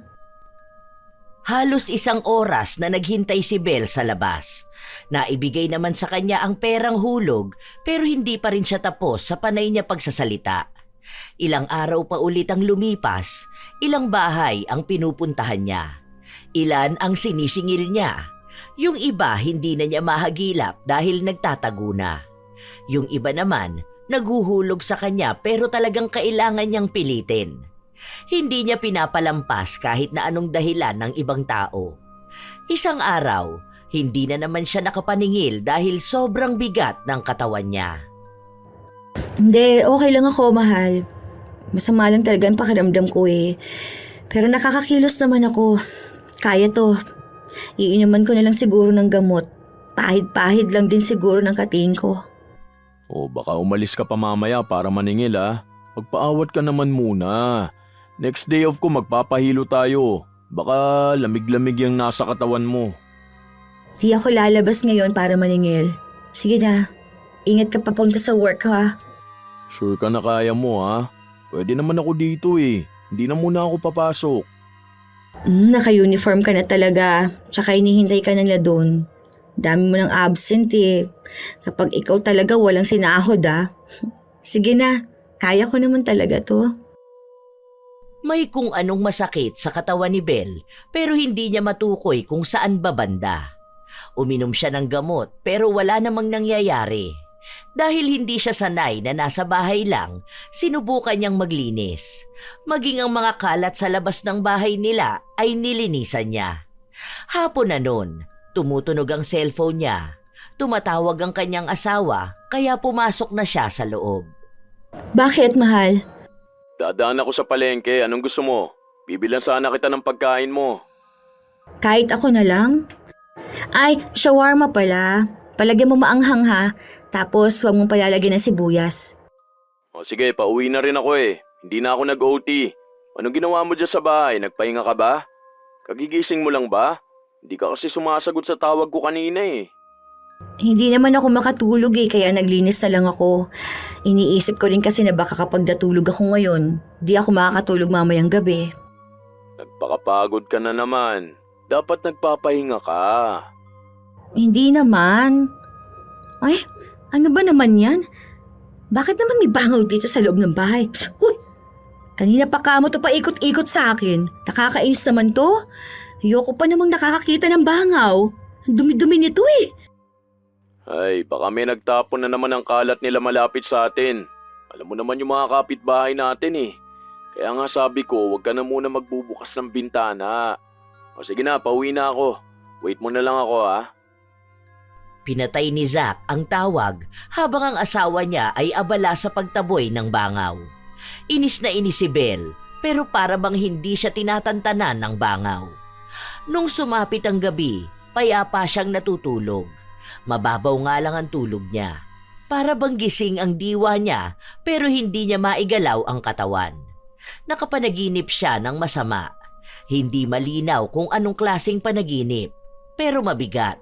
Halos 1 oras na naghintay si Belle sa labas. Naibigay naman sa kanya ang perang hulog pero hindi pa rin siya tapos sa panay niya pagsasalita. Ilang araw pa ulit ang lumipas, ilang bahay ang pinupuntahan niya. Ilan ang sinisingil niya. Yung iba hindi na niya mahagilap dahil nagtatago na. Yung iba naman naghuhulog sa kanya pero talagang kailangan niyang pilitin. Hindi niya pinapalampas kahit na anong dahilan ng ibang tao. Isang araw, hindi na naman siya nakapaningil dahil sobrang bigat ng katawan niya. Hindi, okay lang ako, mahal. Masama lang talaga ang pakiramdam ko Pero nakakakilos naman ako. Kaya to. Iinuman ko na lang siguro ng gamot. Pahid-pahid lang din siguro ng katiin ko. O baka umalis ka pa mamaya para maningil Magpaawat ka naman muna. Next day off ko magpapahilo tayo. Baka lamig-lamig yung nasa katawan mo. Di ako lalabas ngayon para maningil. Sige na. Ingat ka papunta sa work Sure ka na kaya mo Pwede naman ako dito Hindi na muna ako papasok. Naka-uniform ka na talaga. Tsaka hinihintay ka nila doon. Dami mo ng absent Kapag ikaw talaga walang sinahod Sige na. Kaya ko naman talaga to. May kung anong masakit sa katawan ni Belle pero hindi niya matukoy kung saan ba banda. Uminom siya ng gamot pero wala namang nangyayari. Dahil hindi siya sanay na nasa bahay lang, sinubukan niyang maglinis. Maging ang mga kalat sa labas ng bahay nila ay nilinisan niya. Hapon na nun, tumutunog ang cellphone niya. Tumatawag ang kanyang asawa kaya pumasok na siya sa loob. Bakit, mahal? Dadaan ako sa palengke. Anong gusto mo? Bibilan sana kita ng pagkain mo. Kahit ako na lang? Ay, shawarma pala. Palagyan mo maanghang Tapos huwag mong palalagyan ng sibuyas. O sige, pauwi na rin ako Hindi na ako nag-OT. Anong ginawa mo dyan sa bahay? Nagpahinga ka ba? Kagigising mo lang ba? Hindi ka kasi sumasagot sa tawag ko kanina Hindi naman ako makatulog kaya naglinis na lang ako. Iniisip ko rin kasi na baka kapag natulog ako ngayon, di ako makakatulog mamayang gabi. Nagpakapagod ka na naman. Dapat nagpapahinga ka. Hindi naman. Ay, ano ba naman yan? Bakit naman may bangaw dito sa loob ng bahay? Psst, huy! Kanina pa kamo to pa ikot-ikot sa akin. Nakakainis naman to. Ayoko pa namang nakakakita ng bangaw. Ang dumi-dumi nito Ay, baka may nagtapon na naman ang kalat nila malapit sa atin. Alam mo naman yung mga kapitbahay natin Kaya nga sabi ko, huwag ka na muna magbubukas ng bintana. O sige na, pauwi na ako. Wait mo na lang ako Pinatay ni Zack ang tawag habang ang asawa niya ay abala sa pagtaboy ng bangaw. Inis na inis si Belle pero para bang hindi siya tinatantanan ng bangaw. Nung sumapit ang gabi, payapa siyang natutulog. Mababaw nga lang ang tulog niya. Para bang gising ang diwa niya pero hindi niya maigalaw ang katawan. Nakapanaginip siya ng masama. Hindi malinaw kung anong klaseng panaginip. Pero mabigat,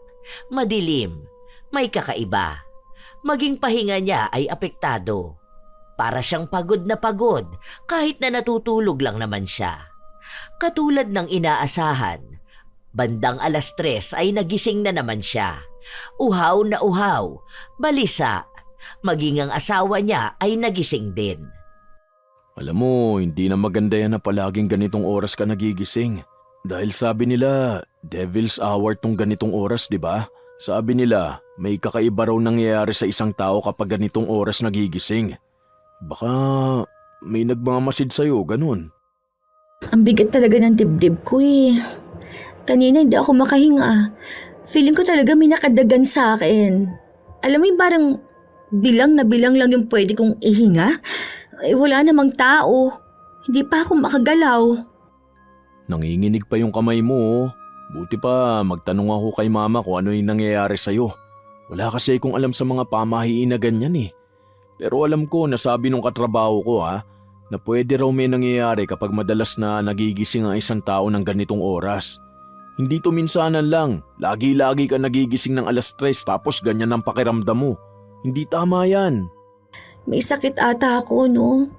madilim, may kakaiba. Maging pahinga niya ay apektado. Para siyang pagod na pagod kahit na natutulog lang naman siya. Katulad ng inaasahan, bandang 3:00 ay nagising na naman siya. Uhaw na uhaw, balisa, maging ang asawa niya ay nagising din. Alam mo, hindi na maganda yan na palaging ganitong oras ka nagigising. Dahil sabi nila, devil's hour tong ganitong oras, di ba? Sabi nila, may kakaiba raw nangyayari sa isang tao kapag ganitong oras nagigising. Baka may nagmamasid sa'yo, ganun. Ang bigat talaga ng dibdib ko eh. Kanina hindi ako makahinga. Feeling ko talaga may nakadagan sa akin. Alam mo yung parang bilang na bilang lang yung pwede kong ihinga? Eh wala namang tao. Hindi pa ako makagalaw. Nanginginig pa yung kamay mo, oh. Buti pa magtanong ako kay mama kung ano yung nangyayari sa'yo. Wala kasi akong alam sa mga pamahiin na ganyan eh. Pero alam ko, nasabi nung katrabaho ko na pwede raw may nangyayari kapag madalas na nagigising ang isang tao ng ganitong oras. Hindi to minsanan lang, lagi-lagi ka nagigising ng 3:00 tapos ganyan ang pakiramdam mo. Hindi tama yan. May sakit ata ako, no?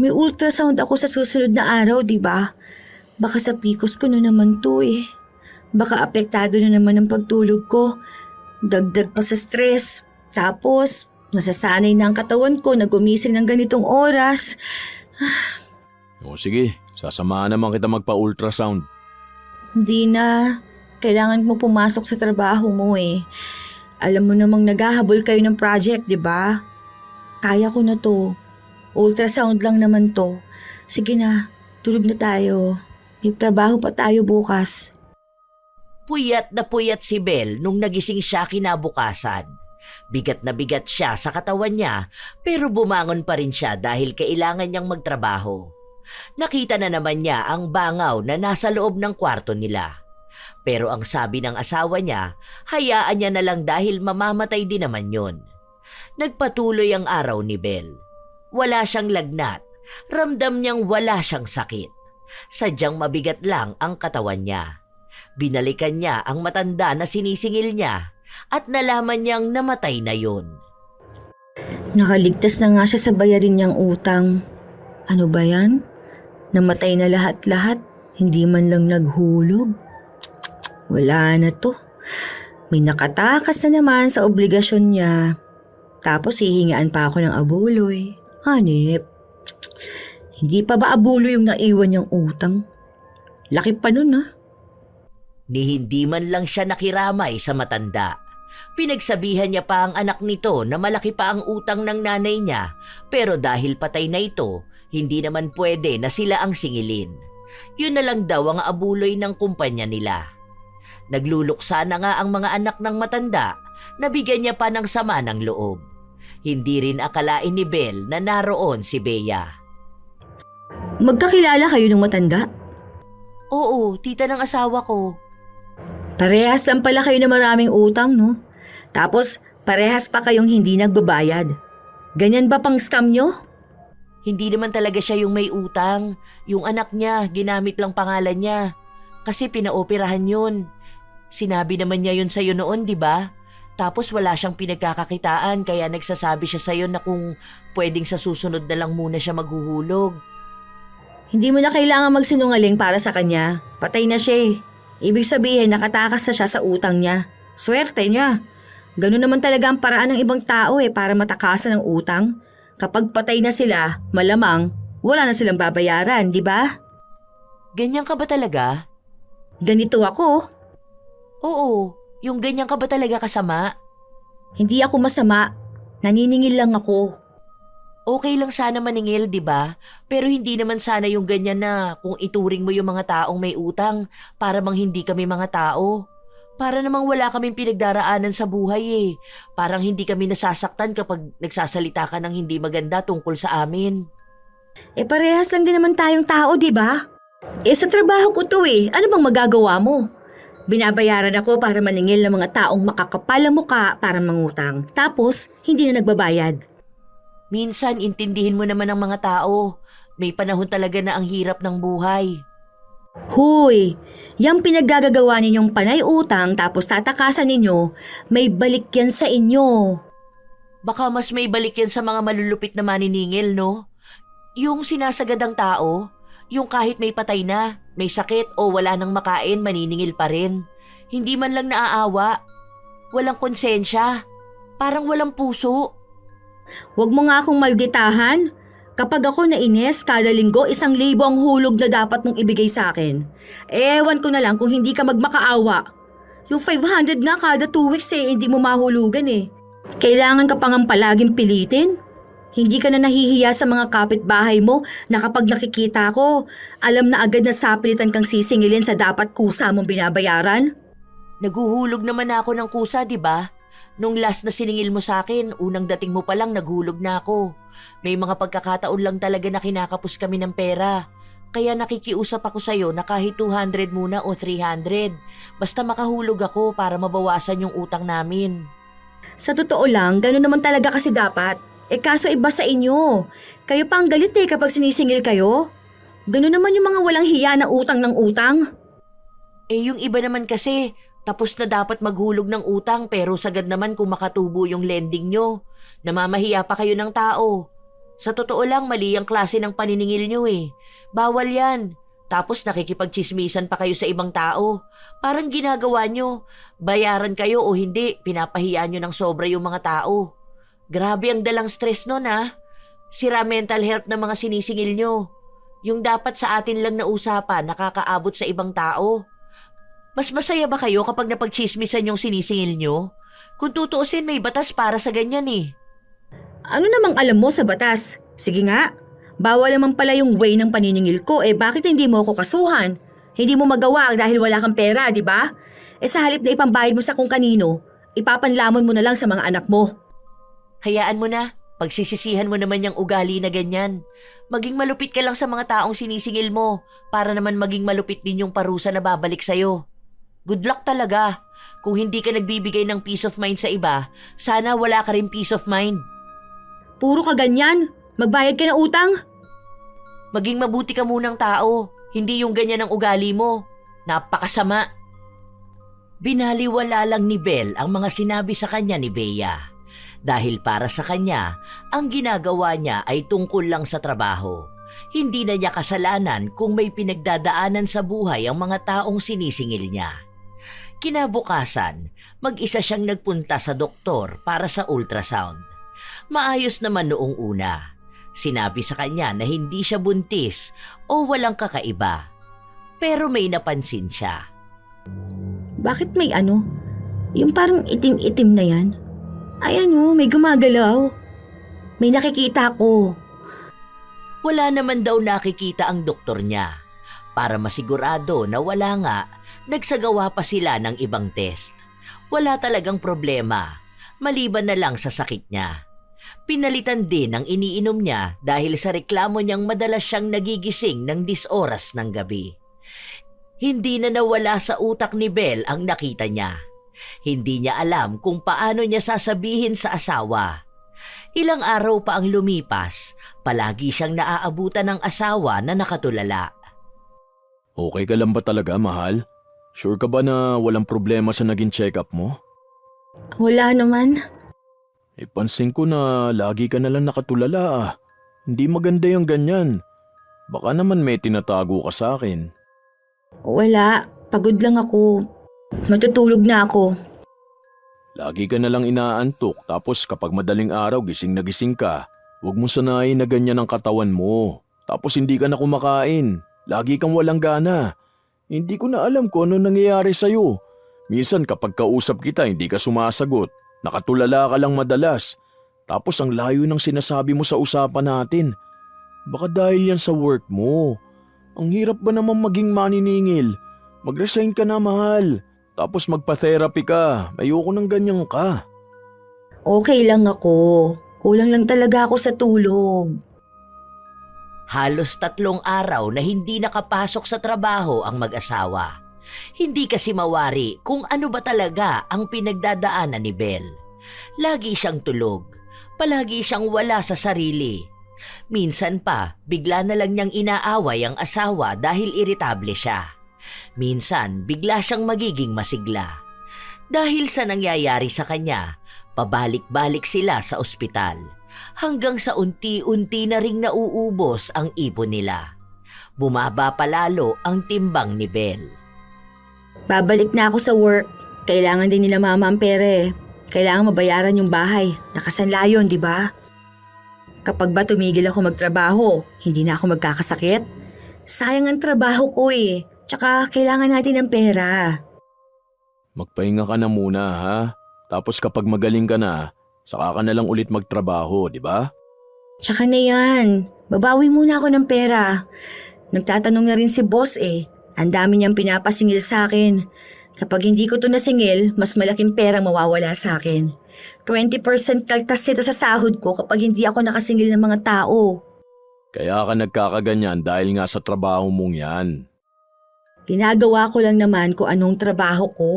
May ultrasound ako sa susunod na araw, di ba? Baka sa PCOS ko na naman to eh. Baka apektado na naman ang pagtulog ko. Dagdag pa sa stress. Tapos, nasasanay na ang katawan ko na gumising ng ganitong oras. O sige, sasamahan naman kita magpa-ultrasound. Hindi na. Kailangan mo pumasok sa trabaho mo eh. Alam mo namang naghahabol kayo ng project, di ba? Kaya ko na to. Ultrasound lang naman to. Sige na, tulog na tayo. May trabaho pa tayo bukas. Puyat na puyat si Belle nung nagising siya kinabukasan. Bigat na bigat siya sa katawan niya pero bumangon pa rin siya dahil kailangan niyang magtrabaho. Nakita na naman niya ang bangaw na nasa loob ng kwarto nila. Pero ang sabi ng asawa niya, hayaan niya na lang dahil mamamatay din naman yun. Nagpatuloy ang araw ni Belle. Wala siyang lagnat. Ramdam niyang wala siyang sakit. Sadyang mabigat lang ang katawan niya. Binalikan niya ang matanda na sinisingil niya at nalaman niyang namatay na yun. Nakaligtas na nga siya sa bayarin niyang utang. Ano ba yan? Namatay na lahat-lahat. Hindi man lang naghulog. Wala na to. May nakatakas na naman sa obligasyon niya. Tapos hihingaan pa ako ng abuloy. Hanip. Hindi pa ba abuloy yung naiwan niyang utang? Laki pa nun Ni hindi man lang siya nakiramay sa matanda. Pinagsabihan niya pa ang anak nito na malaki pa ang utang ng nanay niya pero dahil patay na ito, hindi naman pwede na sila ang singilin. Yun na lang daw ang abuloy ng kumpanya nila. Nagluluksa na nga ang mga anak ng matanda na bigyan niya pa ng sama ng loob. Hindi rin akalain ni Belle na naroon si Bea. Magkakilala kayo ng matanda? Oo, tita ng asawa ko. Parehas lang pala kayo na maraming utang, no? Tapos, parehas pa kayong hindi nagbabayad. Ganyan ba pang scam nyo? Hindi naman talaga siya yung may utang. Yung anak niya, ginamit lang pangalan niya. Kasi pinaoperahan yun. Sinabi naman niya yun sa'yo noon, di ba? Tapos wala siyang pinagkakakitaan kaya nagsasabi siya sa'yo na kung pwedeng sa susunod na lang muna siya maghuhulog. Hindi mo na kailangan magsinungaling para sa kanya. Patay na siya eh. Ibig sabihin, nakatakas na siya sa utang niya. Swerte niya. Ganun naman talaga ang paraan ng ibang tao para matakasan ng utang. Kapag patay na sila, malamang wala na silang babayaran, di ba? Ganyan ka ba talaga? Ganito ako. Oo, yung ganyan ka ba talaga kasama? Hindi ako masama. Naniningil lang ako. Okay lang sana maningil, di ba? Pero hindi naman sana yung ganyan na kung ituring mo yung mga taong may utang para bang hindi kami mga tao. Para namang wala kaming pinagdaraanan sa buhay eh. Parang hindi kami nasasaktan kapag nagsasalita ka ng hindi maganda tungkol sa amin. Parehas lang din naman tayong tao, di ba? Sa trabaho ko to ano bang magagawa mo? Binabayaran ako para maningil ng mga taong makakapal ang muka para mangutang. Tapos, hindi na nagbabayad. Minsan, intindihin mo naman ang mga tao. May panahon talaga na ang hirap ng buhay. Huy, yung pinaggagawa ninyong panay utang tapos tatakasan ninyo, may balik yan sa inyo. Baka mas may balik yan sa mga malulupit na maniningil, no? Yung sinasagadang tao, yung kahit may patay na, may sakit o wala nang makain, maniningil pa rin. Hindi man lang naaawa. Walang konsensya. Parang walang puso. Huwag mo nga akong malditahan. Kapag ako nainis, kada linggo 1,000 ang hulog na dapat mong ibigay sa akin. Ewan ko na lang kung hindi ka magmakaawa. Yung 500 nga kada 2 weeks hindi mo mahulugan eh. Kailangan ka pang palaging pilitin? Hindi ka na nahihiya sa mga kapitbahay mo na kapag nakikita ko, alam na agad na sapilitan kang sisingilin sa dapat kusa mong binabayaran? Naguhulog naman ako ng kusa, di ba? Nung last na siningil mo sa akin, unang dating mo pa lang naghulog na ako. May mga pagkakataon lang talaga na kinakapos kami ng pera. Kaya nakikiusap ako sa'yo na kahit 200 muna o 300. Basta makahulog ako para mabawasan yung utang namin. Sa totoo lang, gano'n naman talaga kasi dapat. Kaso iba sa inyo. Kayo pa ang galit kapag sinisingil kayo. Gano'n naman yung mga walang hiya na utang ng utang. Yung iba naman kasi, tapos na dapat maghulog ng utang pero sagad naman kung makatubo yung lending nyo. Namamahiya pa kayo ng tao. Sa totoo lang, mali ang klase ng paniningil nyo Bawal yan. Tapos nakikipagchismisan pa kayo sa ibang tao. Parang ginagawa nyo. Bayaran kayo o hindi, pinapahiya nyo ng sobra yung mga tao. Grabe ang dalang stress nun Sira mental health ng mga sinisingil nyo. Yung dapat sa atin lang na usapan, nakakaabot sa ibang tao. Mas masaya ba kayo kapag napagchismisan yung sinisingil nyo? Kung tutuusin, may batas para sa ganyan Ano namang alam mo sa batas? Sige nga, bawal naman pala yung way ng paniningil ko bakit hindi mo ako kasuhan? Hindi mo magawa dahil wala kang pera, di ba? Sa halip na ipambayad mo sa kung kanino, ipapanlamon mo na lang sa mga anak mo. Hayaan mo na, pagsisisihan mo naman yung ugali na ganyan. Maging malupit ka lang sa mga taong sinisingil mo para naman maging malupit din yung parusa na babalik sa'yo. Good luck talaga. Kung hindi ka nagbibigay ng peace of mind sa iba, sana wala ka rin peace of mind. Puro ka ganyan, magbayad ka na utang. Maging mabuti ka munang tao, hindi yung ganyan ang ugali mo. Napakasama. Binaliwala lang ni Belle ang mga sinabi sa kanya ni Bea. Dahil para sa kanya, ang ginagawa niya ay tungkol lang sa trabaho. Hindi na niya kasalanan kung may pinagdadaanan sa buhay ang mga taong sinisingil niya. Kinabukasan, mag-isa siyang nagpunta sa doktor para sa ultrasound. Maayos naman noong una. Sinabi sa kanya na hindi siya buntis o walang kakaiba. Pero may napansin siya. Bakit may yung parang itim-itim na yan? Ay may gumagalaw. May nakikita ko. Wala naman daw nakikita ang doktor niya. Para masigurado na wala nga, nagsagawa pa sila ng ibang test. Wala talagang problema, maliban na lang sa sakit niya. Pinalitan din ang iniinom niya dahil sa reklamo niyang madalas siyang nagigising ng 10 oras ng gabi. Hindi na nawala sa utak ni Belle ang nakita niya. Hindi niya alam kung paano niya sasabihin sa asawa. Ilang araw pa ang lumipas, palagi siyang naaabutan ng asawa na nakatulala. Okay ka lang ba talaga, mahal? Sure ka ba na walang problema sa naging check-up mo? Wala naman. Pansin ko na lagi ka na lang nakatulala Hindi maganda yung ganyan. Baka naman may tinatago ka sa akin. Wala, pagod lang ako. Matutulog na ako. Lagi ka na lang inaantok tapos kapag madaling araw gising na gising ka. Huwag mo sanayin na ganyan ang katawan mo. Tapos hindi ka na kumakain. Lagi kang walang gana. Hindi ko na alam kung ano nangyayari sa'yo. Minsan kapag kausap kita hindi ka sumasagot. Nakatulala ka lang madalas. Tapos ang layo ng sinasabi mo sa usapan natin. Baka dahil yan sa work mo. Ang hirap ba naman maging maniningil? Mag-resign ka na, mahal. Tapos magpa-therapy ka. Ayoko ng ganyan ka. Okay lang ako. Kulang lang talaga ako sa tulog. Halos 3 araw na hindi nakapasok sa trabaho ang mag-asawa. Hindi kasi mawari kung ano ba talaga ang pinagdadaanan ni Belle. Lagi siyang tulog. Palagi siyang wala sa sarili. Minsan pa, bigla na lang niyang inaaway ang asawa dahil iritable siya. Minsan, bigla siyang magiging masigla. Dahil sa nangyayari sa kanya, pabalik-balik sila sa ospital. Hanggang sa unti-unti na ring nauubos ang ipon nila. Bumaba palalo ang timbang ni Belle. Babalik na ako sa work. Kailangan din nila mama ang pera Kailangan mabayaran yung bahay. Nakasanla yun, di ba? Kapag ba tumigil ako magtrabaho, hindi na ako magkakasakit? Sayang ang trabaho ko Tsaka kailangan natin ng pera. Magpahinga ka na muna, ha? Tapos kapag magaling ka na, saka ka na lang ulit magtrabaho, di ba? Tsaka na yan, babawi muna ako ng pera. Nagtatanong na rin si boss eh. Ang dami niyang pinapasingil sa akin. Kapag hindi ko to nasingil, mas malaking pera mawawala sa akin. 20% kaltas nito sa sahod ko kapag hindi ako nakasingil ng mga tao. Kaya ka nagkakaganyan dahil nga sa trabaho mong yan. Ginagawa ko lang naman kung anong trabaho ko.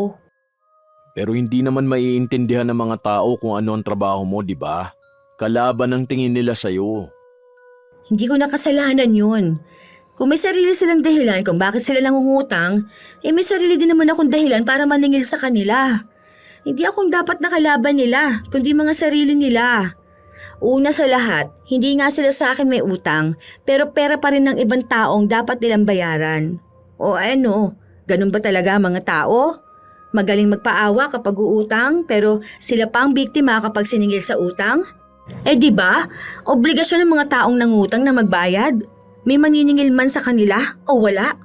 Pero hindi naman maiintindihan ng mga tao kung ano ang trabaho mo, di ba? Kalaban ang tingin nila sa'yo. Hindi ko nakasalanan yun. Kung may sarili silang dahilan kung bakit sila nangungutang, may sarili din naman akong dahilan para maningil sa kanila. Hindi akong dapat nakalaban nila, kundi mga sarili nila. Una sa lahat, hindi nga sila sa akin may utang, pero pera pa rin ng ibang taong dapat nilang bayaran. O ano, ganun ba talaga mga tao? Magaling magpaawa kapag uutang, pero sila pa ang biktima kapag siningil sa utang? Eh di ba? Obligasyon ng mga taong nangutang na magbayad. May maniningil man sa kanila o wala.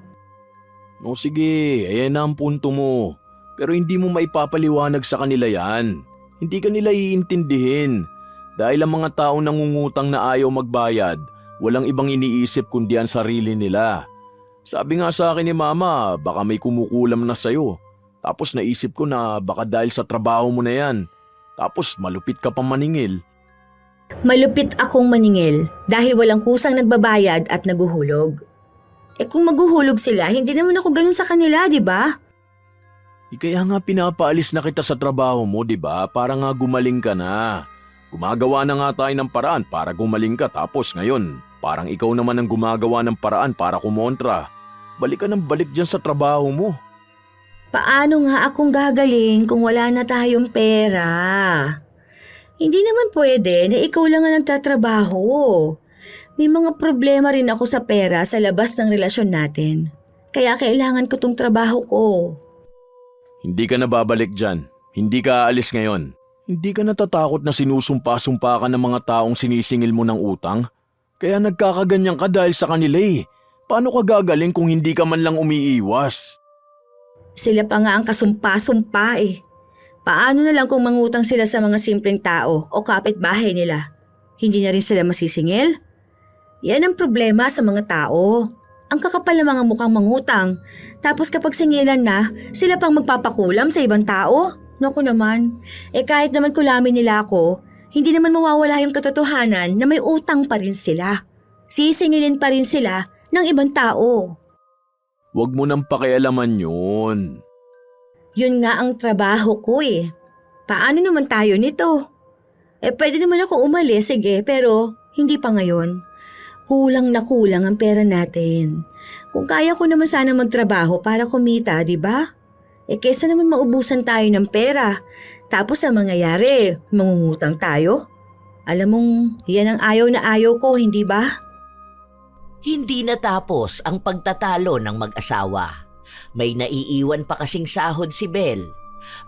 O sige, ayan na ang punto mo. Pero hindi mo maipapaliwanag sa kanila yan. Hindi ka nila iintindihin. Dahil ang mga taong nangungutang na ayaw magbayad, walang ibang iniisip kundi ang sarili nila. Sabi nga sa akin ni Mama, baka may kumukulam na sa'yo. Tapos naisip ko na baka dahil sa trabaho mo na yan. Tapos malupit ka pa maningil. Malupit akong maningil dahil walang kusang nagbabayad at naguhulog. Eh kung maguhulog sila, hindi naman ako ganun sa kanila, di ba? Kaya nga pinapaalis na kita sa trabaho mo, di ba? Para nga gumaling ka na. Gumagawa na nga tayo ng paraan para gumaling ka tapos ngayon, parang ikaw naman ang gumagawa ng paraan para kumontra. Balik ka ng balik dyan sa trabaho mo. Paano nga akong gagaling kung wala na tayong pera? Hindi naman pwede na ikaw lang ang nagtatrabaho. May mga problema rin ako sa pera sa labas ng relasyon natin. Kaya kailangan ko tong trabaho ko. Hindi ka na babalik dyan. Hindi ka aalis ngayon. Hindi ka natatakot na sinusumpa-sumpa ka ng mga taong sinisingil mo ng utang? Kaya nagkakaganyan ka dahil sa kanila eh. Paano ka gagaling kung hindi ka man lang umiiwas? Sila pa nga ang kasumpa-sumpa eh. Paano na lang kung mangutang sila sa mga simpleng tao o kapitbahay nila? Hindi na rin sila masisingil? Yan ang problema sa mga tao. Ang kakapal ng mga mukhang mangutang. Tapos kapag singilan na, sila pang magpapakulam sa ibang tao? Naku naman, kahit naman kulamin nila ako, hindi naman mawawala yung katotohanan na may utang pa rin sila. Sisingilin pa rin sila ng ibang tao. Huwag mo nang pakialaman yun. Yun nga ang trabaho ko eh. Paano naman tayo nito? Pwede naman ako umalis, sige, pero hindi pa ngayon. Kulang na kulang ang pera natin. Kung kaya ko naman sana magtrabaho para kumita, di ba? Kesa naman maubusan tayo ng pera. Tapos ang mangyayari, mangungutang tayo. Alam mong, yan ang ayaw na ayaw ko, hindi ba? Hindi natapos ang pagtatalo ng mag-asawa. May naiiwan pa kasing sahod si Bel.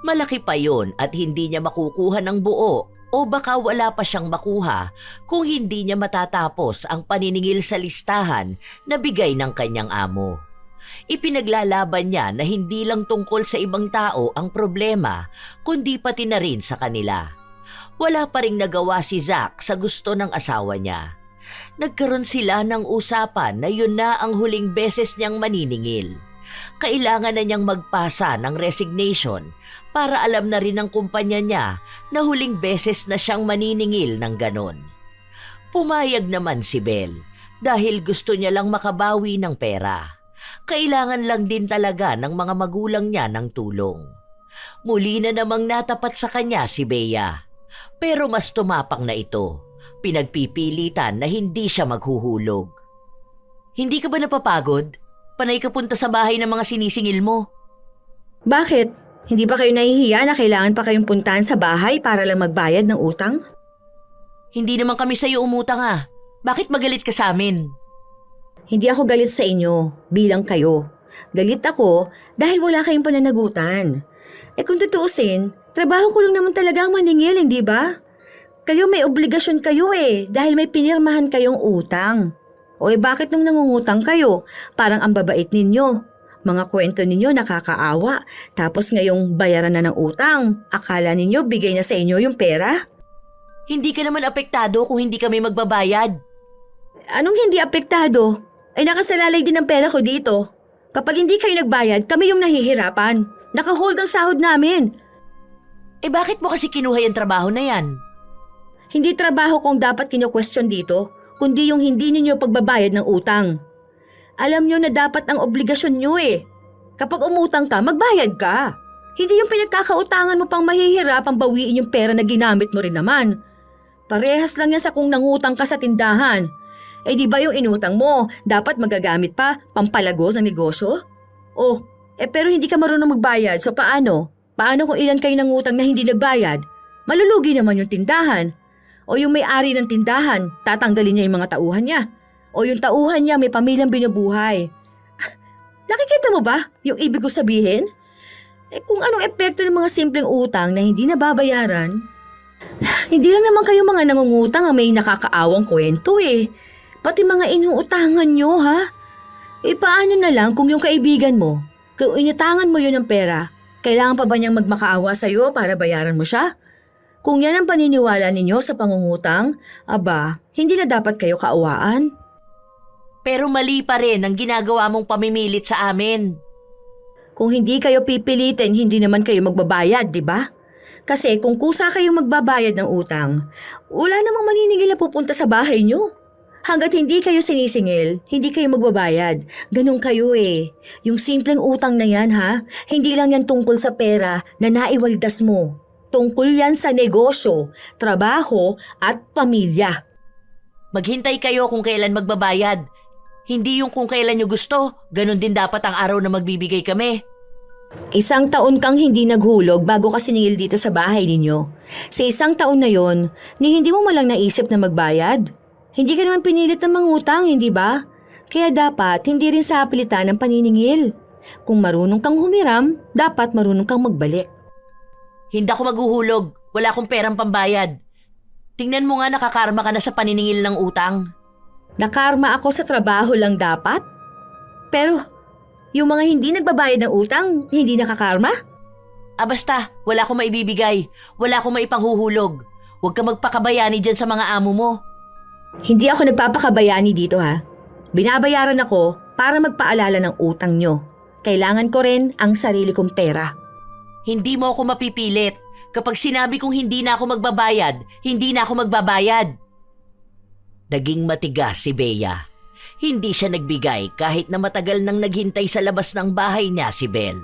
Malaki pa yon at hindi niya makukuha ng buo o baka wala pa siyang makuha kung hindi niya matatapos ang paniningil sa listahan na bigay ng kanyang amo. Ipinaglalaban niya na hindi lang tungkol sa ibang tao ang problema kundi pati na rin sa kanila. Wala pa ring nagawa si Zack sa gusto ng asawa niya. Nagkaroon sila ng usapan na yun na ang huling beses niyang maniningil. Kailangan na niyang magpasa ng resignation para alam na rin ng kumpanya niya na huling beses na siyang maniningil ng ganon. Pumayag naman si Bel dahil gusto niya lang makabawi ng pera. Kailangan lang din talaga ng mga magulang niya ng tulong. Muli na namang natapat sa kanya si Bea. Pero mas tumapang na ito. Pinagpipilitan na hindi siya maghuhulog. Hindi ka ba napapagod? Panay ka punta sa bahay ng mga sinisingil mo. Bakit? Hindi ba kayo nahihiya na kailangan pa kayong puntahan sa bahay para lang magbayad ng utang? Hindi naman kami sa'yo umutang ah. Bakit magalit ka sa amin? Hindi ako galit sa inyo, bilang kayo. Galit ako dahil wala kayong pananagutan. Kung tutuusin, trabaho ko lang naman talaga ang maningil, hindi ba? Kayo may obligasyon kayo dahil may pinirmahan kayong utang. O bakit nung nangungutang kayo? Parang ang babait ninyo. Mga kwento ninyo nakakaawa. Tapos ngayong bayaran na ng utang, akala ninyo bigay na sa inyo yung pera? Hindi ka naman apektado kung hindi kami magbabayad. Anong hindi apektado? Ay nakasalalay din ang pera ko dito. Kapag hindi kayo nagbayad, kami yung nahihirapan. Nakahold ang sahod namin. Eh bakit mo kasi kinuha yung trabaho na yan? Hindi trabaho kong dapat kino-question dito, kundi yung hindi ninyo pagbabayad ng utang. Alam nyo na dapat ang obligasyon nyo eh. Kapag umutang ka, magbayad ka. Hindi yung pinagkakautangan mo pang mahihirapang bawiin yung pera na ginamit mo rin naman. Parehas lang yan sa kung nangutang ka sa tindahan. Eh di ba yung inutang mo, dapat magagamit pa, pampalagos ng negosyo? Oh, pero hindi ka marunong magbayad, so paano? Paano kung ilan kayo nangutang na hindi nagbayad? Malulugi naman yung tindahan. O yung may-ari ng tindahan, tatanggalin niya yung mga tauhan niya. O yung tauhan niya may pamilyang binubuhay. Nakikita mo ba yung ibig ko sabihin? Kung anong epekto ng mga simpleng utang na hindi nababayaran, hindi lang naman kayo mga nangungutang ang may nakakaawang kwento eh. Pati mga inuutangan nyo ha? Paano na lang kung yung kaibigan mo, kung inutangan mo yun ng pera, kailangan pa ba niyang magmakaawa sa'yo para bayaran mo siya? Kung yan ang paniniwala ninyo sa pangungutang, aba, hindi na dapat kayo kaawaan. Pero mali pa rin ang ginagawa mong pamimilit sa amin. Kung hindi kayo pipilitin, hindi naman kayo magbabayad, di ba? Kasi kung kusa kayong magbabayad ng utang, wala namang maniningil na pupunta sa bahay nyo. Hanggat hindi kayo sinisingil, hindi kayo magbabayad. Ganun kayo eh. Yung simpleng utang na yan ha, hindi lang yan tungkol sa pera na naiwaldas mo. Tungkol yan sa negosyo, trabaho at pamilya. Maghintay kayo kung kailan magbabayad. Hindi yung kung kailan nyo gusto, ganun din dapat ang araw na magbibigay kami. 1 taon kang hindi naghulog bago ka siningil dito sa bahay ninyo. Sa 1 taon na yon, hindi mo malang naisip na magbayad. Hindi ka naman pinilit ng mangutang, hindi ba? Kaya dapat hindi rin sa pilitan ng paniningil. Kung marunong kang humiram, dapat marunong kang magbalik. Hindi ako maghuhulog, wala akong perang pambayad. Tingnan mo nga nakakarma ka na sa paniningil ng utang. Nakarma ako sa trabaho lang dapat? Pero yung mga hindi nagbabayad ng utang, hindi nakakarma? Basta, wala akong maibibigay, wala akong maipanghuhulog. Huwag ka magpakabayani dyan sa mga amo mo. Hindi ako nagpapakabayani dito ha. Binabayaran ako para magpaalala ng utang nyo. Kailangan ko rin ang sarili kong pera. Hindi mo ako mapipilit. Kapag sinabi kong hindi na ako magbabayad, hindi na ako magbabayad. Naging matigas si Bea. Hindi siya nagbigay kahit na matagal nang naghintay sa labas ng bahay niya si Belle.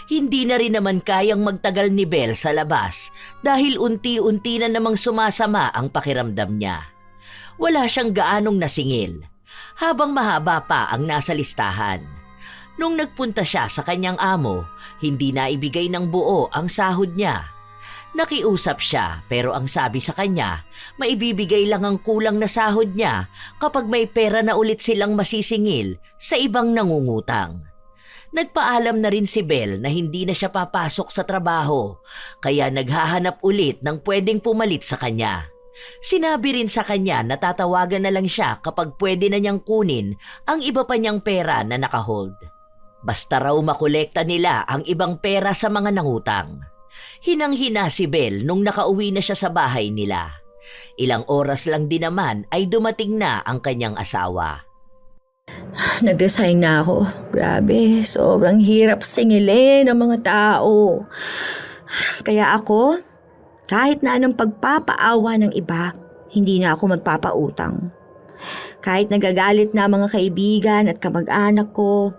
Hindi na rin naman kayang magtagal ni Belle sa labas dahil unti-unti na namang sumasama ang pakiramdam niya. Wala siyang gaanong nasingil, habang mahaba pa ang nasa listahan. Nung nagpunta siya sa kanyang amo, hindi na ibigay ng buo ang sahod niya. Nakiusap siya pero ang sabi sa kanya, maibibigay lang ang kulang na sahod niya kapag may pera na ulit silang masisingil sa ibang nangungutang. Nagpaalam na rin si Belle na hindi na siya papasok sa trabaho, kaya naghahanap ulit ng pwedeng pumalit sa kanya. Sinabi rin sa kanya na tatawagan na lang siya kapag pwede na niyang kunin ang iba pa niyang pera na nakahold. Basta raw makolekta nila ang ibang pera sa mga nangutang. Hinang-hina si Belle nung nakauwi na siya sa bahay nila. Ilang oras lang din naman ay dumating na ang kanyang asawa. Nag-resign na ako. Grabe, sobrang hirap singilin ng mga tao. Kaya ako, kahit na anong pagpapaawa ng iba, hindi na ako magpapautang. Kahit nagagalit na mga kaibigan at kamag-anak ko.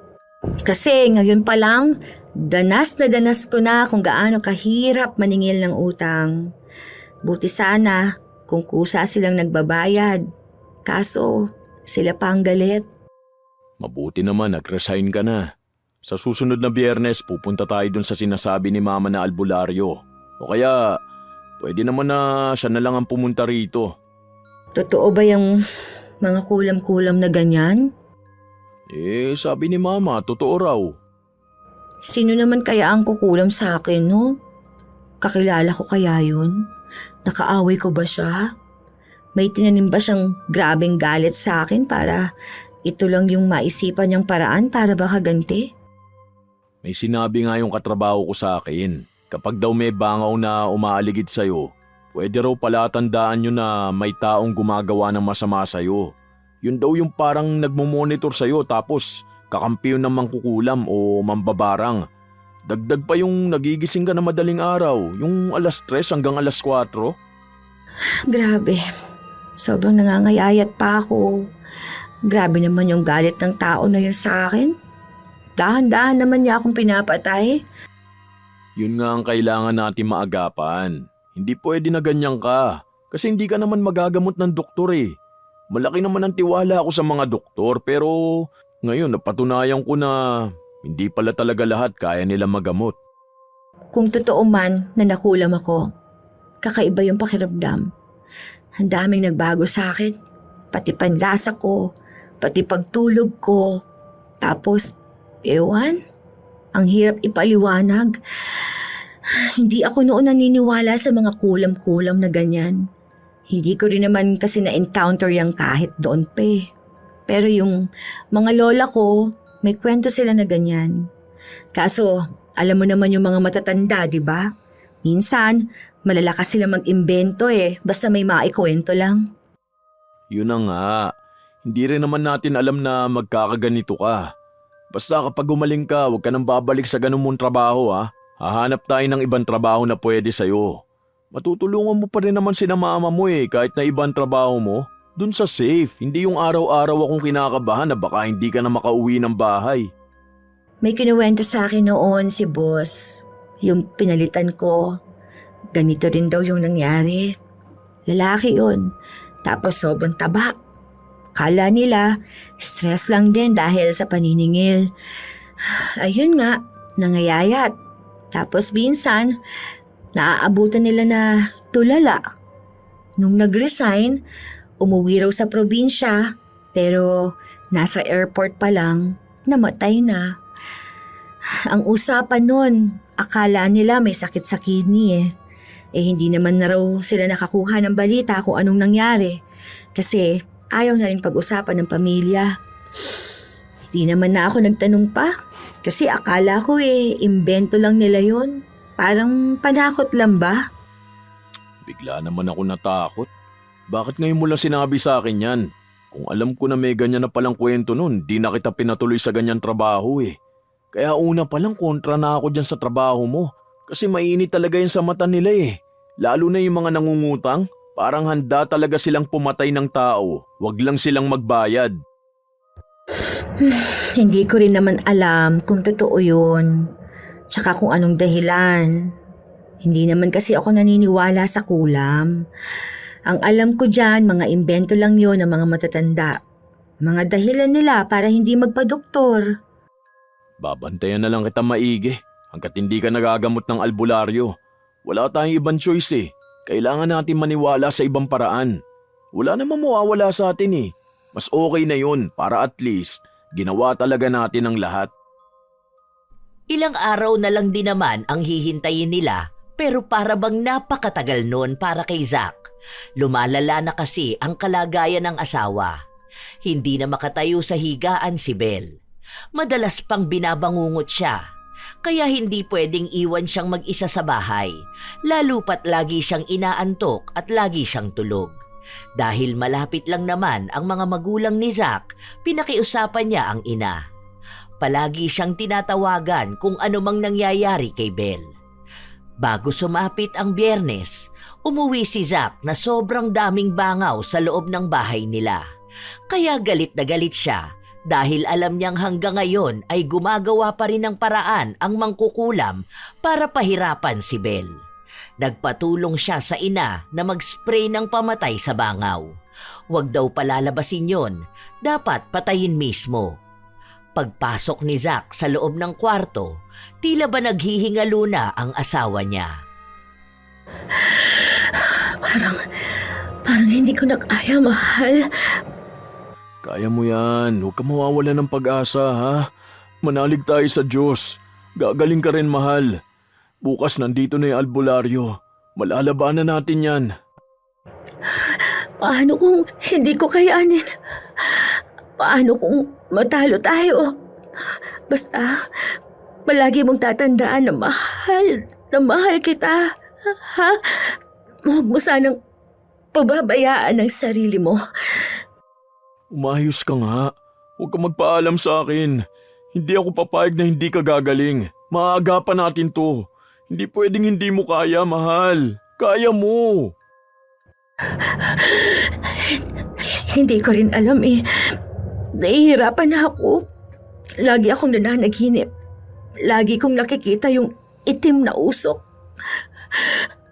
Kasi ngayon pa lang, danas na danas ko na kung gaano kahirap maningil ng utang. Buti sana kung kusa silang nagbabayad. Kaso, sila pa ang galit. Mabuti naman nag-resign ka na. Sa susunod na Biyernes pupunta tayo dun sa sinasabi ni Mama na albularyo. O kaya, pwede naman na siya na lang ang pumunta rito. Totoo ba yung mga kulam-kulam na ganyan? Sabi ni Mama, totoo raw. Sino naman kaya ang kukulam sa akin, no? Kakilala ko kaya yun? Nakaaway ko ba siya? May tinanim ba siyang grabeng galit sa akin para ito lang yung maisipan niyang paraan para makaganti? May sinabi nga yung katrabaho ko sa akin. Kapag daw may bangaw na umaaligid sa'yo, Pwede raw palatandaan nyo na may taong gumagawa ng masama sa'yo. Yun daw yung parang nagmumonitor sa'yo tapos kakampi yun ng mangkukulam o mambabarang. Dagdag pa yung nagigising ka na madaling araw, yung alas 3 hanggang alas 4. Grabe. Sobrang nangangayayat pa ako. Grabe naman yung galit ng tao na yun sa akin. Dahan-dahan naman niya akong pinapatay. Yun nga ang kailangan natin maagapan. Hindi pwede na ganyan ka. Kasi hindi ka naman magagamot ng doktor eh. Malaki naman ang tiwala ako sa mga doktor pero ngayon napatunayan ko na hindi pala talaga lahat kaya nila magamot. Kung totoo man na nakulam ako, kakaiba yung pakiramdam. Ang daming nagbago sa akin. Pati panlasa ko, pati pagtulog ko. Tapos, ewan, ang hirap ipaliwanag. Hindi ako noon naniniwala sa mga kulam-kulam na ganyan. Hindi ko rin naman kasi na-encounter yung kahit doon pa eh. Pero yung mga lola ko, may kwento sila na ganyan. Kaso, alam mo naman yung mga matatanda, di ba? Minsan, malalakas sila mag-imbento eh, basta may maikwento lang. Yun na nga. Hindi rin naman natin alam na magkakaganito ka. Basta kapag gumaling ka, huwag ka nang babalik sa ganun mong trabaho ha. Hahanap tayo ng ibang trabaho na pwede sa'yo. Matutulungan mo pa rin naman sina mama mo eh kahit na ibang trabaho mo. Dun sa safe, hindi yung araw-araw akong kinakabahan na baka hindi ka na makauwi ng bahay. May kinuwento sa akin noon si boss. Yung pinalitan ko, ganito rin daw yung nangyari. Lalaki yun, tapos sobrang taba. Kala nila, stress lang din dahil sa paniningil. Ayun nga, nangayayat. Tapos minsan, naaabutan nila na tulala. Nung nag-resign, umuwi raw sa probinsya, pero nasa airport pa lang, namatay na. Ang usapan nun, akala nila may sakit sa kidney eh. Hindi naman na raw sila nakakuha ng balita kung anong nangyari. Kasi ayaw na rin pag-usapan ng pamilya. Di naman na ako nagtanong pa. Kasi akala ko imbento lang nila yon. Parang panakot lang ba? Bigla naman ako natakot. Bakit ngayon mo lang sinabi sa akin yan? Kung alam ko na may ganyan na palang kwento nun, di na kita pinatuloy sa ganyan trabaho eh. Kaya una pa lang kontra na ako dyan sa trabaho mo. Kasi mainit talaga yun sa mata nila eh. Lalo na yung mga nangungutang, parang handa talaga silang pumatay ng tao. Wag lang silang magbayad. Hindi ko rin naman alam kung totoo yun. Tsaka kung anong dahilan. Hindi naman kasi ako naniniwala sa kulam. Ang alam ko dyan, mga imbento lang yon ng mga matatanda. Mga dahilan nila para hindi magpa-doktor. Babantayan na lang kita maigi hanggat hindi ka nagagamot ng albularyo. Wala tayong ibang choice eh. Kailangan natin maniwala sa ibang paraan. Wala namang mawawala sa atin eh. Mas okay na yun para at least ginawa talaga natin ang lahat. Ilang araw na lang din naman ang hihintayin nila pero para bang napakatagal noon para kay Zack. Lumalala na kasi ang kalagayan ng asawa. Hindi na makatayo sa higaan si Belle. Madalas pang binabangungot siya. Kaya hindi pwedeng iwan siyang mag-isa sa bahay. Lalo pat lagi siyang inaantok at lagi siyang tulog. Dahil malapit lang naman ang mga magulang ni Zack, pinakiusapan niya ang ina. Palagi siyang tinatawagan kung ano mang nangyayari kay Belle. Bago sumapit ang Biyernes, umuwi si Zack na sobrang daming bangaw sa loob ng bahay nila. Kaya galit na galit siya dahil alam niyang hanggang ngayon ay gumagawa pa rin ng paraan ang mangkukulam para pahirapan si Belle. Nagpatulong siya sa ina na mag-spray ng pamatay sa bangaw. Huwag daw palalabasin yon, dapat patayin mismo. Pagpasok ni Zack sa loob ng kwarto, tila ba naghihingalo na ang asawa niya. Parang hindi ko na kaya, mahal. Kaya mo yan. Huwag ka mawawala ng pag-asa ha. Manalig tayo sa Diyos. Gagaling ka rin mahal. Bukas nandito na yung albularyo. Malalabanan natin yan. Paano kung hindi ko kayanin? Paano kung matalo tayo? Basta, palagi mong tatandaan na mahal kita. Ha? Huwag mo sanang pababayaan ang sarili mo. Umayos ka nga. Huwag ka magpaalam sa akin. Hindi ako papayag na hindi ka gagaling. Maaagapan natin to. Hindi pwedeng hindi mo kaya, mahal. Kaya mo. Hindi ko rin alam eh. Nahihirapan na ako. Lagi akong nananaginip. Lagi kong nakikita yung itim na usok.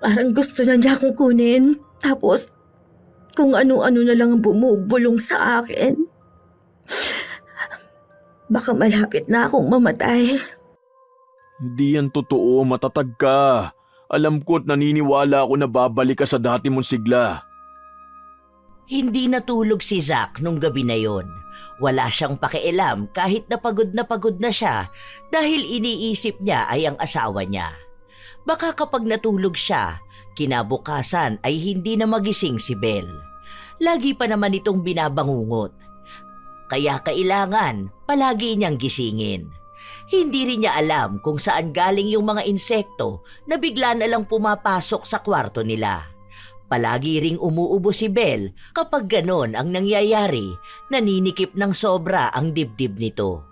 Parang gusto na niya akong kunin. Tapos, kung ano-ano na lang ang bumubulong sa akin. Baka malapit na akong mamatay. Hindi yan totoo, matatag ka. Alam ko at naniniwala ako na babalik ka sa dati mong sigla. Hindi natulog si Zack nung gabi na yon. Wala siyang pakialam kahit na pagod na siya dahil iniisip niya ay ang asawa niya. Baka kapag natulog siya, kinabukasan ay hindi na magising si Belle. Lagi pa naman itong binabangungot. Kaya kailangan palagi niyang gisingin. Hindi rin niya alam kung saan galing yung mga insekto na bigla na lang pumapasok sa kwarto nila. Palagi ring umuubo si Belle kapag ganon ang nangyayari, naninikip ng sobra ang dibdib nito.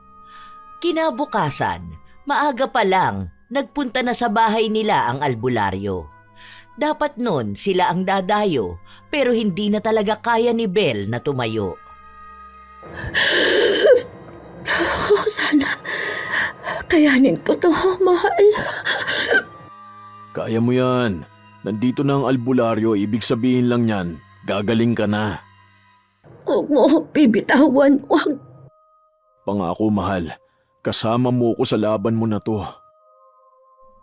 Kinabukasan, maaga pa lang, nagpunta na sa bahay nila ang albularyo. Dapat nun sila ang dadayo pero hindi na talaga kaya ni Belle na tumayo. Sana kayanin ko to, mahal. Kaya mo yan. Nandito na ang albularyo, ibig sabihin lang yan, gagaling ka na. Huwag mo akong bibitawan, huwag. Pangako, mahal. Kasama mo ko sa laban mo na to.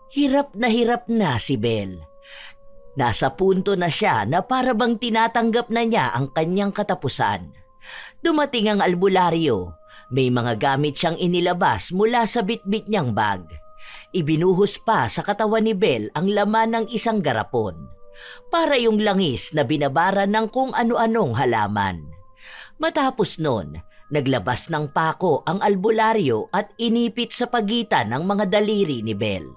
Hirap na si Belle. Nasa punto na siya na para bang tinatanggap na niya ang kanyang katapusan. Dumating ang albularyo. May mga gamit siyang inilabas mula sa bitbit niyang bag. Ibinuhos pa sa katawan ni Belle ang laman ng isang garapon. Para yung langis na binabara ng kung ano-anong halaman. Matapos nun, naglabas ng pako ang albularyo at inipit sa pagitan ng mga daliri ni Belle.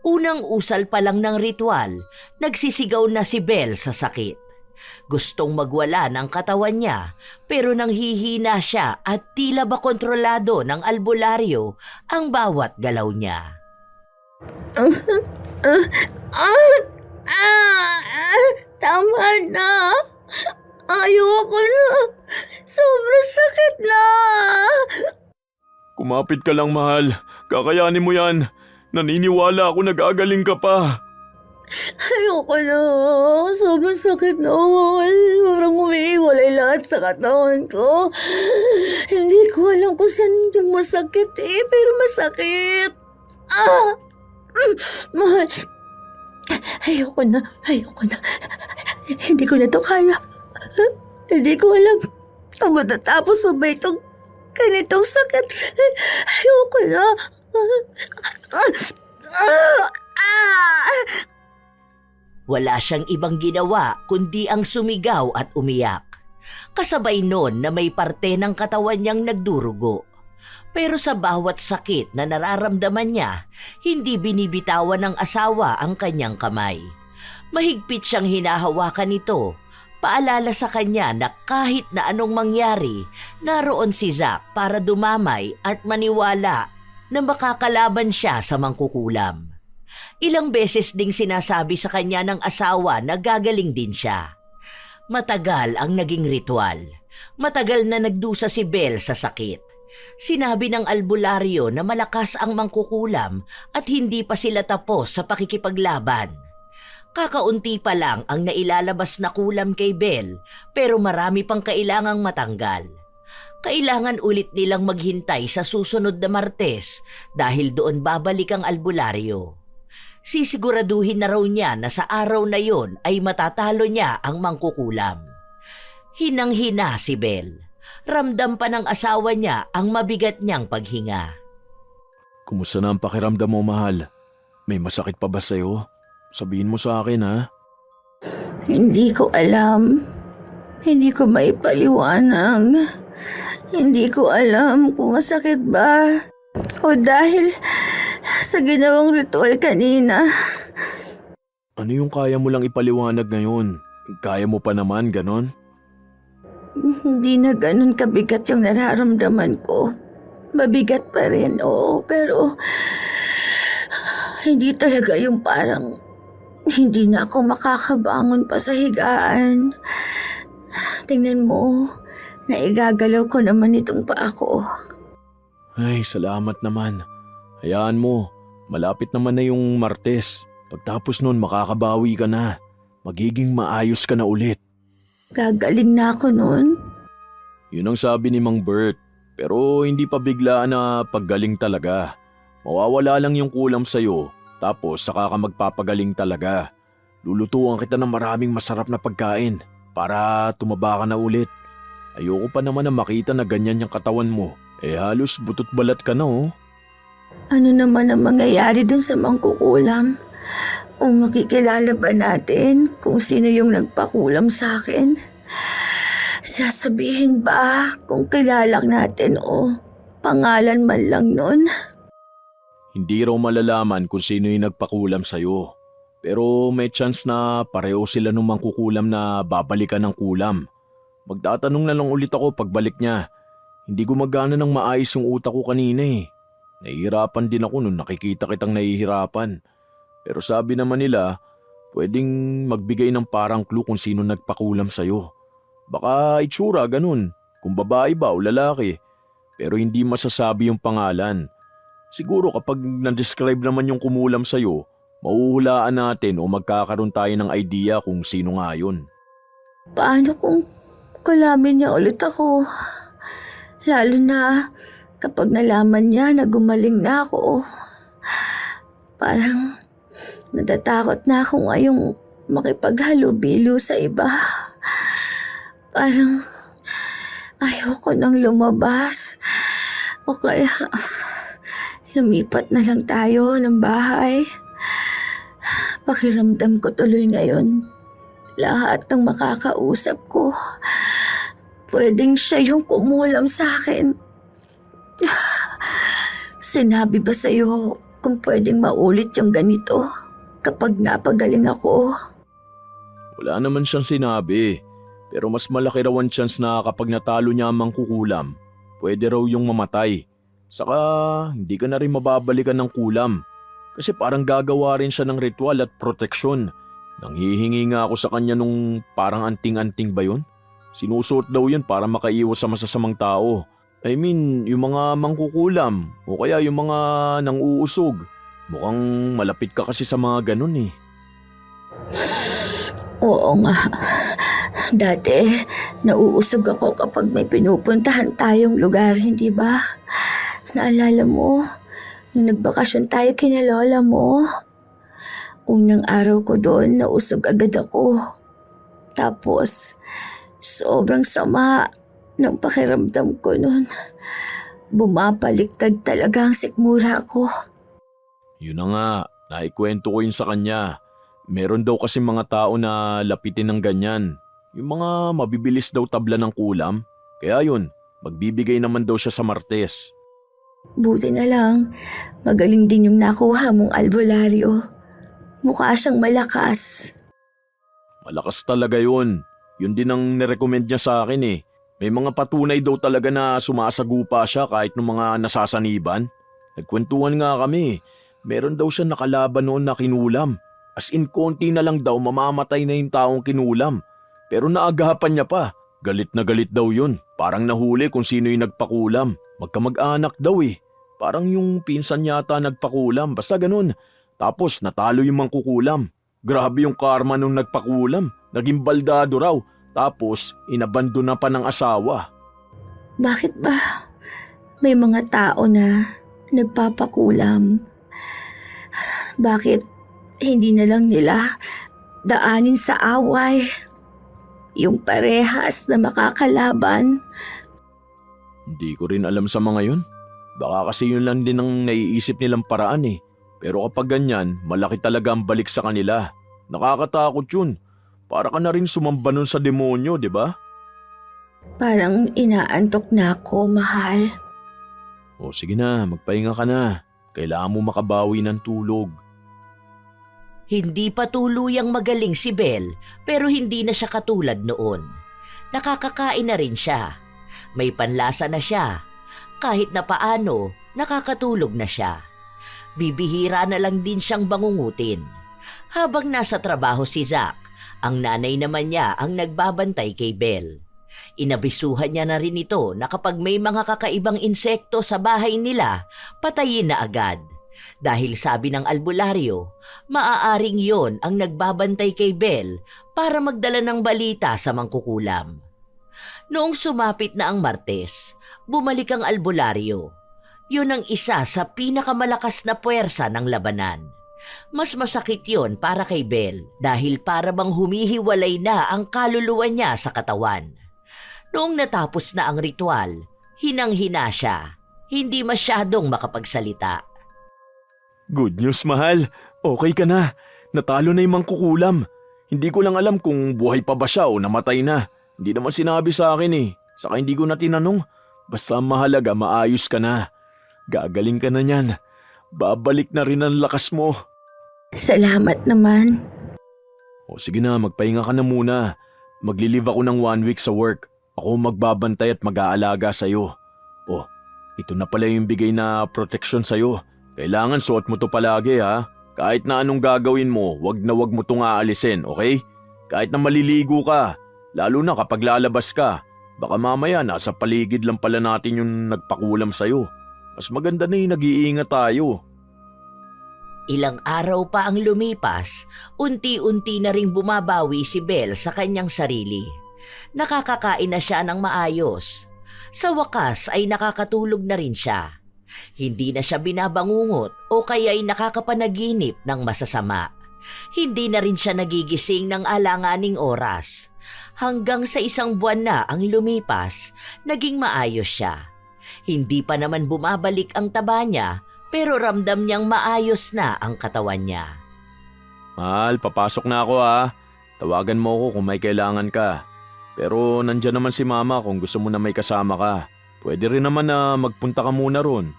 Unang usal pa lang ng ritual, nagsisigaw na si Belle sa sakit. Gustong magwala ng katawan niya pero nanghihina siya at tila ba kontrolado ng albularyo ang bawat galaw niya. Tama na. Ayoko na. Sobrang sakit na. Kumapit ka lang, mahal. Kakayanin mo yan. Naniniwala ako nagagaling ka pa. Ayoko na. Sobrang sakit na. Parang umiiwalay lahat sa katawan ko. Hindi ko alam kung saan yung masakit pero masakit. Mahal. Ayoko na. Hindi ko na to kaya. Hindi ko alam kung matatapos mo ba itong ganitong sakit. Ayoko na. Wala siyang ibang ginawa kundi ang sumigaw at umiyak. Kasabay nun na may parte ng katawan niyang nagdurugo. Pero sa bawat sakit na nararamdaman niya, hindi binibitawan ng asawa ang kanyang kamay. Mahigpit siyang hinahawakan nito. Paalala sa kanya na kahit na anong mangyari, naroon si Zack para dumamay at maniwala na makakalaban siya sa mangkukulam. Ilang beses ding sinasabi sa kanya ng asawa na gagaling din siya. Matagal ang naging ritual. Matagal na nagdusa si Belle sa sakit. Sinabi ng albularyo na malakas ang mangkukulam at hindi pa sila tapos sa pakikipaglaban. Kakaunti pa lang ang nailalabas na kulam kay Belle pero marami pang kailangang matanggal. Kailangan ulit nilang maghintay sa susunod na Martes dahil doon babalik ang albularyo. Sisiguraduhin na raw niya na sa araw na yon ay matatalo niya ang mangkukulam. Hinang-hina si Belle. Ramdam pa ng asawa niya ang mabigat niyang paghinga. Kumusta na ang pakiramdam mo, mahal? May masakit pa ba sa'yo? Sabihin mo sa akin, ha? Hindi ko alam. Hindi ko maipaliwanag. Hindi ko alam kung masakit ba o dahil sa ginawang ritual kanina. Ano yung kaya mo lang ipaliwanag ngayon? Kaya mo pa naman, ganon? Hindi na ganun kabigat yung nararamdaman ko. Mabigat pa rin, oo, pero hindi talaga yung parang hindi na ako makakabangon pa sa higaan. Tingnan mo, naigagalaw ko naman itong paa ko. Ay, salamat naman. Hayaan mo, malapit naman na yung Martes. Pagtapos nun, makakabawi ka na. Magiging maayos ka na ulit. Gagaling na ako nun. Yun ang sabi ni Mang Bert. Pero hindi pa biglaan na paggaling talaga. Mawawala lang yung kulam sa'yo, tapos saka ka magpapagaling talaga. Lulutuan kita ng maraming masarap na pagkain para tumaba ka na ulit. Ayoko pa naman na makita na ganyan yung katawan mo. Halos butot balat ka na oh. Ano naman ang mangyayari dun sa mangkukulam? O makikilala ba natin kung sino yung nagpakulam sa akin? Sasabihin ba kung kilala natin o pangalan man lang nun? Hindi raw malalaman kung sino yung nagpakulam sa'yo. Pero may chance na pareho sila nung mangkukulam na babalikan ng kulam. Magtatanong na lang ulit ako pagbalik niya. Hindi gumagana ng maayos yung utak ko kanina eh. Nahihirapan din ako nung nakikita kitang nahihirapan. Pero sabi naman nila, pwedeng magbigay ng parang clue kung sino nagpakulam sa'yo. Baka itsura ganun, kung babae ba o lalaki. Pero hindi masasabi yung pangalan. Siguro kapag na-describe naman yung kumulam sa'yo, mahuhulaan natin o magkakaroon tayo ng idea kung sino nga yun. Paano kung kulamin niya ulit ako? Lalo na kapag nalaman niya na gumaling na ako. Parang natatakot na ako ngayong makipaghalubilo sa iba. Parang ayoko nang lumabas. O kaya lumipat na lang tayo ng bahay. Pakiramdam ko tuloy ngayon. Lahat ng makakausap ko, pwedeng siya yung kumulam sa akin. Sinabi ba sa'yo kung pwedeng maulit yung ganito kapag napagaling ako? Wala naman siyang sinabi. Pero mas malaki raw ang chance na kapag natalo niya ang mangkukulam, pwede raw yung mamatay. Saka hindi ka na rin mababalikan ng kulam. Kasi parang gagawa rin siya ng ritual at proteksyon. Nanghihingi nga ako sa kanya nung parang anting-anting ba yun? Sinusuot daw yun para makaiwas sa masasamang tao. I mean, yung mga mangkukulam o kaya yung mga nang-uusog. Mukhang malapit ka kasi sa mga ganun eh. Oo nga. Dati, nauusog ako kapag may pinupuntahan tayong lugar, hindi ba? Naalala mo, nung nagbakasyon tayo kina lola mo. Unang araw ko doon, nausog agad ako. Tapos, sobrang sama ng pakiramdam ko noon. Bumabaliktad talaga ang sikmura ko. Yun na nga, naikwento ko yun sa kanya. Meron daw kasi mga tao na lapitin ng ganyan. Yung mga mabibilis daw tabla ng kulam. Kaya yun, magbibigay naman daw siya sa Martes. Buti na lang, magaling din yung nakuha mong albularyo. Mukha siyang malakas. Malakas talaga yun. Yun din ang nirecommend niya sa akin eh. May mga patunay daw talaga na sumasagupa siya kahit ng mga nasasaniban. Nagkwentuhan nga kami. Meron daw siya nakalaban noon na kinulam. As in konti na lang daw mamamatay na yung taong kinulam. Pero naagapan niya pa. Galit na galit daw yun. Parang nahuli kung sino yung nagpakulam. Magkamag-anak daw eh. Parang yung pinsan yata nagpakulam. Basta ganun. Tapos natalo yung mangkukulam. Grabe yung karma nung nagpakulam. Naging baldado raw. Tapos inabandona pa ng asawa. Bakit ba may mga tao na nagpapakulam? Bakit hindi na lang nila daanin sa away? Yung parehas na makakalaban. Hindi ko rin alam sa mga yun. Baka kasi yun lang din ang naiisip nilang paraan eh. Pero kapag ganyan, malaki talaga ang balik sa kanila. Nakakatakot yun. Para ka na rin sumamba nun sa demonyo, di ba? Parang inaantok na ako, mahal. O sige na, magpahinga ka na. Kailangan mo makabawi ng tulog. Hindi pa tuluyang magaling si Belle pero hindi na siya katulad noon. Nakakakain na rin siya. May panlasa na siya. Kahit na paano, nakakatulog na siya. Bibihira na lang din siyang bangungutin. Habang nasa trabaho si Zack, ang nanay naman niya ang nagbabantay kay Belle. Inabisuhan niya na rin ito na kapag may mga kakaibang insekto sa bahay nila, patayin na agad. Dahil sabi ng albularyo, maaaring yon ang nagbabantay kay Belle para magdala ng balita sa mangkukulam. Noong sumapit na ang Martes, bumalik ang albularyo. Yun ang isa sa pinakamalakas na puwersa ng labanan. Mas masakit yon para kay Belle dahil para bang humihiwalay na ang kaluluwa niya sa katawan. Noong natapos na ang ritual, hinang-hina siya, hindi masyadong makapagsalita. Good news, mahal. Okay ka na. Natalo na yung mangkukulam. Hindi ko lang alam kung buhay pa ba siya o namatay na. Hindi naman sinabi sa akin eh. Saka hindi ko na tinanong. Basta mahalaga maayos ka na. Gagaling ka na niyan. Babalik na rin ang lakas mo. Salamat naman. O sige na, magpahinga ka na muna. Magli-leave ako ng 1 week sa work. Ako magbabantay at mag-aalaga sa'yo. Oh, ito na pala yung bigay na protection sa'yo. Kailangan suot mo to palagi ha. Kahit na anong gagawin mo, wag mo tong aalisin, okay? Kahit na maliligo ka, lalo na kapag lalabas ka. Baka mamaya nasa paligid lang pala natin yung nagpakulam sa'yo. Mas maganda na yung nag-iingat tayo. Ilang araw pa ang lumipas, unti-unti na ring bumabawi si Belle sa kanyang sarili. Nakakakain na siya ng maayos. Sa wakas ay nakakatulog na rin siya. Hindi na siya binabangungot o kaya'y nakakapanaginip ng masasama. Hindi na rin siya nagigising ng alanganing oras. Hanggang sa 1 buwan na ang lumipas, naging maayos siya. Hindi pa naman bumabalik ang taba niya, pero ramdam niyang maayos na ang katawan niya. Mahal, papasok na ako ha. Tawagan mo ako kung may kailangan ka. Pero nandyan naman si mama kung gusto mo na may kasama ka. Pwede rin naman na magpunta ka muna ron.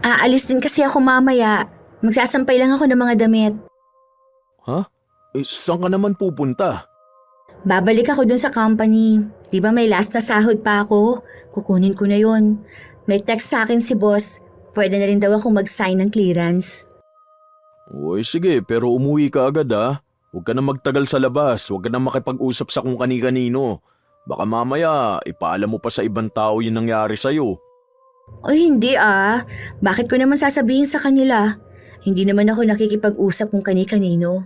Aalis din kasi ako mamaya. Magsasampay lang ako ng mga damit. Ha? Saan ka naman pupunta? Babalik ako dun sa company. Di ba may last na sahod pa ako? Kukunin ko na yon. May text sa akin si boss. Pwede na rin daw ako mag-sign ng clearance. Uy, sige, pero umuwi ka agad ha. Huwag ka na magtagal sa labas. Huwag ka na makipag-usap sa kung kani-kanino. Baka mamaya, ipaalam mo pa sa ibang tao yung nangyari sa'yo. O hindi ah. Bakit ko naman sasabihin sa kanila? Hindi naman ako nakikipag-usap kung kani-kanino.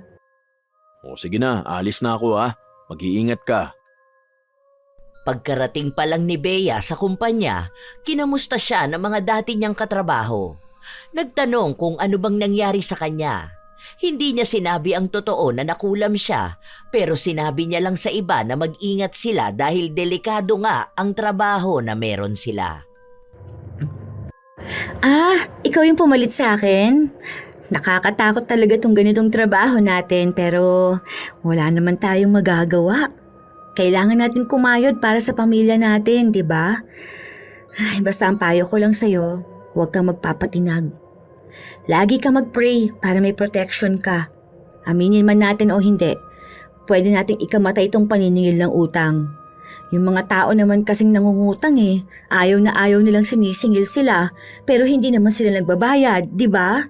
O sige na, alis na ako ha. Mag-iingat ka. Pagkarating pa lang ni Bea sa kumpanya, kinamusta siya ng mga dati niyang katrabaho. Nagtanong kung ano bang nangyari sa kanya. Hindi niya sinabi ang totoo na nakulam siya, pero sinabi niya lang sa iba na mag-ingat sila dahil delikado nga ang trabaho na meron sila. Ikaw yung pumalit sa akin? Nakakatakot talaga tong ganitong trabaho natin pero wala naman tayong magagawa. Kailangan natin kumayod para sa pamilya natin, di ba? Basta ang payo ko lang sa'yo, huwag kang magpapatinag. Lagi ka mag-pray para may protection ka. Aminin man natin o hindi, pwede nating ikamatay itong paniningil ng utang. Yung mga tao naman kasing nangungutang ayaw na ayaw nilang sinisingil sila pero hindi naman sila nagbabayad, di ba?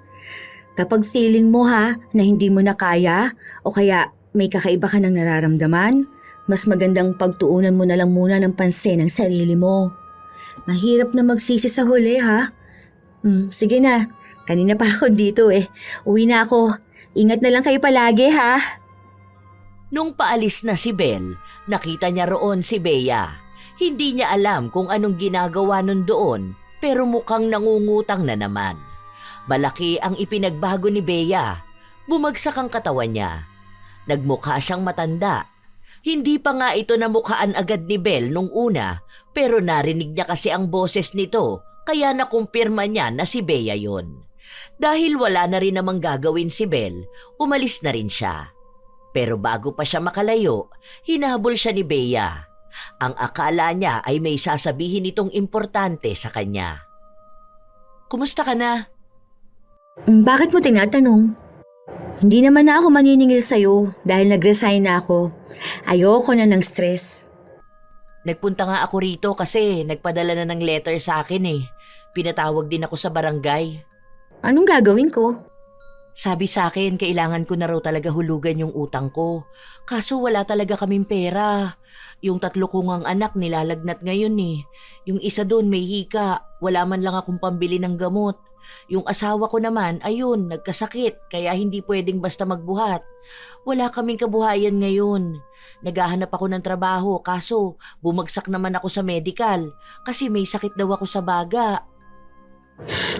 Kapag feeling mo na hindi mo na kaya o kaya may kakaiba ka ng nararamdaman, mas magandang pagtuunan mo na lang muna ng pansin ang sarili mo. Mahirap na magsisi sa huli sige na. Kanina pa ako dito Uwi na ako. Ingat na lang kayo palagi ha. Nung paalis na si Belle, nakita niya roon si Bea. Hindi niya alam kung anong ginagawa nun doon, pero mukhang nangungutang na naman. Malaki ang ipinagbago ni Bea. Bumagsak ang katawan niya. Nagmukha siyang matanda. Hindi pa nga ito namukhaan agad ni Belle nung una, pero narinig niya kasi ang boses nito, kaya nakumpirma niya na si Bea yon. Dahil wala na rin namang gagawin si Belle, umalis na rin siya. Pero bago pa siya makalayo, hinahabol siya ni Bea. Ang akala niya ay may sasabihin itong importante sa kanya. Kumusta ka na? Bakit mo tinatanong? Hindi naman na ako maniningil sa'yo dahil nag-resign na ako. Ayoko na ng stress. Nagpunta nga ako rito kasi nagpadala na ng letter sa akin eh. Pinatawag din ako sa barangay. Anong gagawin ko? Sabi sa akin, kailangan ko na raw talaga hulugan yung utang ko. Kaso wala talaga kaming pera. Yung 3 kong ang anak nilalagnat ngayon eh. Yung isa doon may hika, wala man lang akong pambili ng gamot. Yung asawa ko naman, ayun, nagkasakit kaya hindi pwedeng basta magbuhat. Wala kaming kabuhayan ngayon. Naghahanap ako ng trabaho kaso bumagsak naman ako sa medical kasi may sakit daw ako sa baga.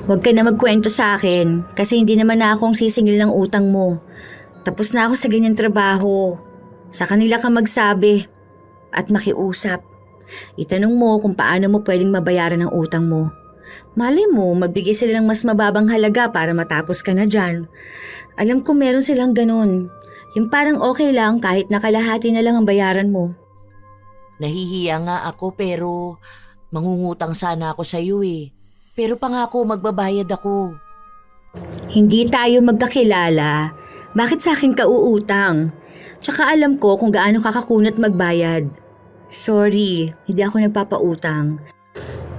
Huwag ka na magkwento sa akin kasi hindi naman na akong sisingil ng utang mo. Tapos na ako sa ganyang trabaho. Sa kanila ka magsabi at makiusap. Itanong mo kung paano mo pwedeng mabayaran ang utang mo. Malay mo, magbigay sila ng mas mababang halaga para matapos ka na dyan. Alam ko meron silang ganun. Yung parang okay lang kahit nakalahati na lang ang bayaran mo. Nahihiya nga ako pero mangungutang sana ako sa iyo eh. Pero pangako magbabayad ako. Hindi tayo magkakilala. Bakit sa akin ka uutang? Tsaka alam ko kung gaano kakakunat magbayad. Sorry, hindi ako nagpapautang.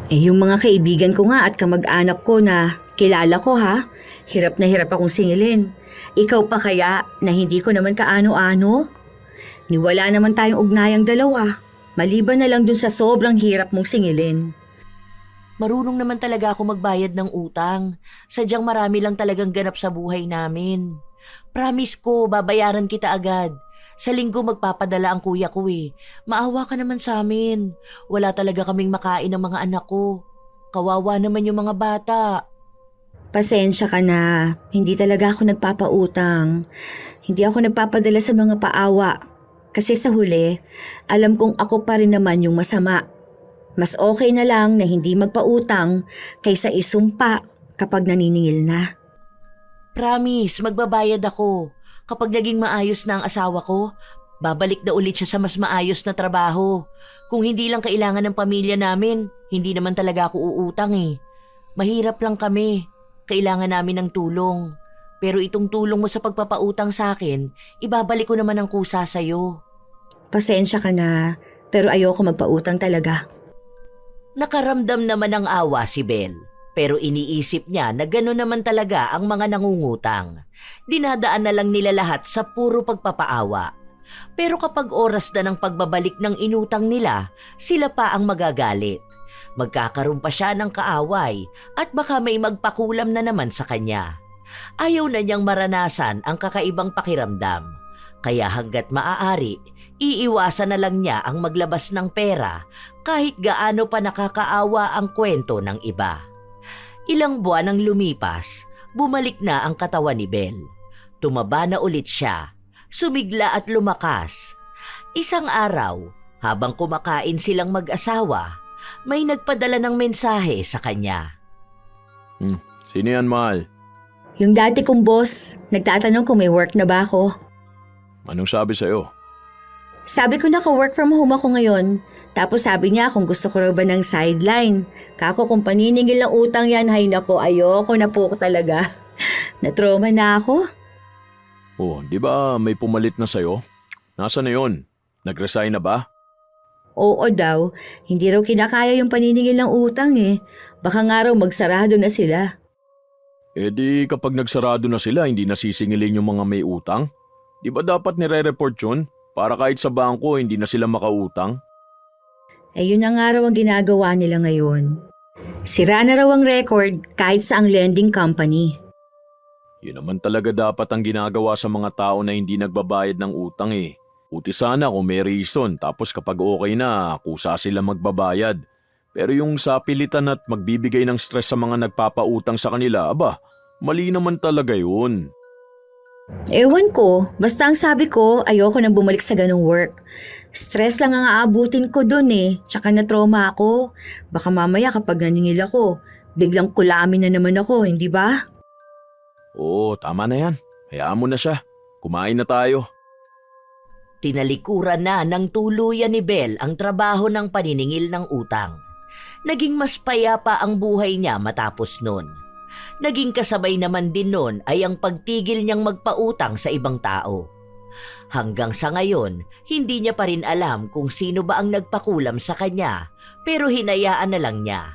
Yung mga kaibigan ko nga at kamag-anak ko na kilala ko ha, hirap na hirap akong singilin. Ikaw pa kaya na hindi ko naman kaano-ano? Niwala naman tayong ugnayang dalawa, maliban na lang dun sa sobrang hirap mong singilin. Marunong naman talaga ako magbayad ng utang. Sadyang marami lang talagang ganap sa buhay namin. Promise ko, babayaran kita agad. Sa linggo magpapadala ang kuya ko eh. Maawa ka naman sa amin. Wala talaga kaming makain ng mga anak ko. Kawawa naman yung mga bata. Pasensya ka na, hindi talaga ako nagpapautang. Hindi ako nagpapadala sa mga paawa. Kasi sa huli, alam kong ako pa rin naman yung masama. Mas okay na lang na hindi magpautang kaysa isumpa kapag naniningil na. Promise, magbabayad ako. Kapag naging maayos na ang asawa ko, babalik na ulit siya sa mas maayos na trabaho. Kung hindi lang kailangan ng pamilya namin, hindi naman talaga ako uutang eh. Mahirap lang kami. Kailangan namin ng tulong. Pero itong tulong mo sa pagpapautang sa akin, ibabalik ko naman ang kusa sa'yo. Pasensya ka na, pero ayoko magpautang talaga. Nakaramdam naman ng awa si Belle, pero iniisip niya na gano'n naman talaga ang mga nangungutang. Dinadaan na lang nila lahat sa puro pagpapaawa. Pero kapag oras na ng pagbabalik ng inutang nila, sila pa ang magagalit. Magkakaroon pa siya ng kaaway at baka may magpakulam na naman sa kanya. Ayaw na niyang maranasan ang kakaibang pakiramdam. Kaya hanggat maaari, iiwasan na lang niya ang maglabas ng pera kahit gaano pa nakakaawa ang kwento ng iba. Ilang buwan ang lumipas, bumalik na ang katawan ni Belle. Tumaba na ulit siya, sumigla at lumakas. Isang araw, habang kumakain silang mag-asawa, may nagpadala ng mensahe sa kanya. Sino yan, mahal? Yung dati kong boss, nagtatanong kung may work na ba ako. Anong sabi sa'yo? Sabi ko naka-work from home ako ngayon. Tapos sabi niya kung gusto ko raw ba ng sideline. Kako kung paniningil ng utang yan, hay nako, ayoko na po talaga. Natroma na ako. Oh, di ba may pumalit na sa'yo? Nasaan na yun? Nag-resign na ba? Oo daw, hindi raw kinakaya yung paniningil ng utang eh. Baka nga raw magsarado na sila. Eh di kapag nagsarado na sila, hindi nasisingilin yung mga may utang? Di ba dapat nire-report yun? Para kahit sa bangko, hindi na sila makautang? Eh yun na nga raw ang ginagawa nila ngayon. Sira na raw ang record kahit sa ang lending company. Yun naman talaga dapat ang ginagawa sa mga tao na hindi nagbabayad ng utang eh. Uti sana kung may reason tapos kapag okay na, kusa sila magbabayad. Pero yung sapilitan at magbibigay ng stress sa mga nagpapautang sa kanila, aba, mali naman talaga yun. Ewan ko, basta ang sabi ko, ayoko nang bumalik sa ganung work. Stress lang ang aabutin ko dun eh, tsaka na-trauma ako. Baka mamaya kapag naningil ako, biglang kulamin na naman ako, hindi ba? Oo, tama na yan. Hayaan mo na siya. Kumain na tayo. Tinalikuran na ng tuluyan ni Belle ang trabaho ng paniningil ng utang. Naging mas payapa ang buhay niya matapos nun. Naging kasabay naman din nun ay ang pagtigil niyang magpautang sa ibang tao. Hanggang sa ngayon, hindi niya pa rin alam kung sino ba ang nagpakulam sa kanya, pero hinayaan na lang niya.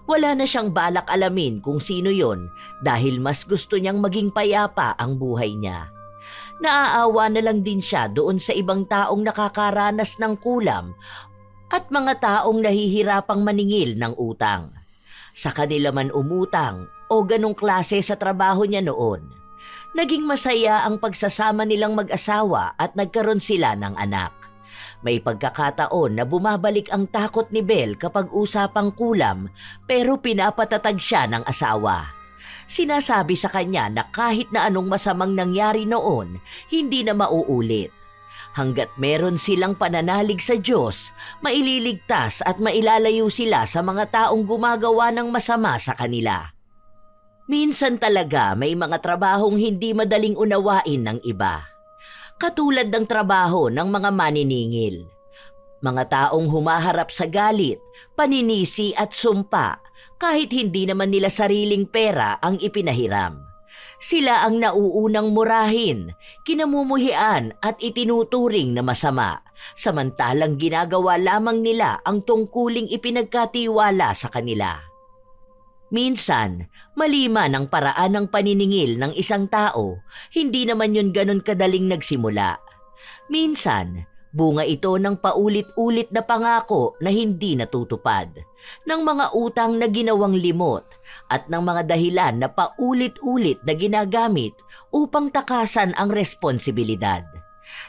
Wala na siyang balak alamin kung sino yon dahil mas gusto niyang maging payapa ang buhay niya. Naaawa na lang din siya doon sa ibang taong nakakaranas ng kulam at mga taong nahihirapang maningil ng utang. Sa kanila man umutang o ganong klase sa trabaho niya noon. Naging masaya ang pagsasama nilang mag-asawa at nagkaroon sila ng anak. May pagkakataon na bumabalik ang takot ni Belle kapag usapang kulam pero pinapatatag siya ng asawa. Sinasabi sa kanya na kahit na anong masamang nangyari noon, hindi na mauulit. Hanggat meron silang pananalig sa Diyos, maililigtas at mailalayo sila sa mga taong gumagawa ng masama sa kanila. Minsan talaga may mga trabahong hindi madaling unawain ng iba. Katulad ng trabaho ng mga maniningil. Mga taong humaharap sa galit, paninisi at sumpa kahit hindi naman nila sariling pera ang ipinahiram. Sila ang nauunang murahin, kinamumuhian at itinuturing na masama, samantalang ginagawa lamang nila ang tungkuling ipinagkatiwala sa kanila. Minsan, mali man ang paraan ng paniningil ng isang tao, hindi naman yun ganun kadaling nagsimula. Minsan, bunga ito ng paulit-ulit na pangako na hindi natutupad, ng mga utang na ginawang limot, at ng mga dahilan na paulit-ulit na ginagamit upang takasan ang responsibilidad.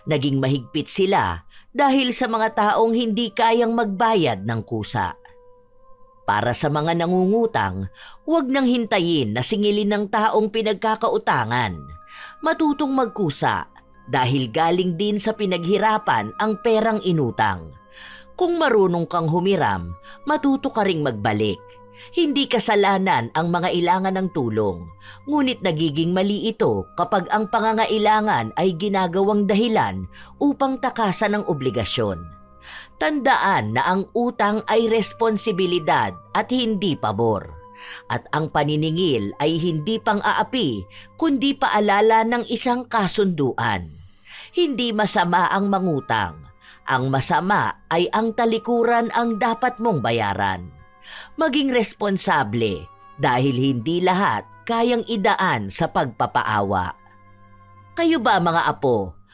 Naging mahigpit sila dahil sa mga taong hindi kayang magbayad ng kusa. Para sa mga nangungutang, huwag nang hintayin na singilin ng taong pinagkakautangan. Matutong magkusa dahil galing din sa pinaghirapan ang perang inutang. Kung marunong kang humiram, matuto ka ring magbalik. Hindi kasalanan ang mga ilangan ng tulong, ngunit nagiging mali ito kapag ang pangangailangan ay ginagawang dahilan upang takasan ang obligasyon. Tandaan na ang utang ay responsibilidad at hindi pabor. At ang paniningil ay hindi pang-aapi kundi paalala ng isang kasunduan. Hindi masama ang mangutang. Ang masama ay ang talikuran ang dapat mong bayaran. Maging responsable dahil hindi lahat kayang idaan sa pagpapaawa. Kayo ba mga apo?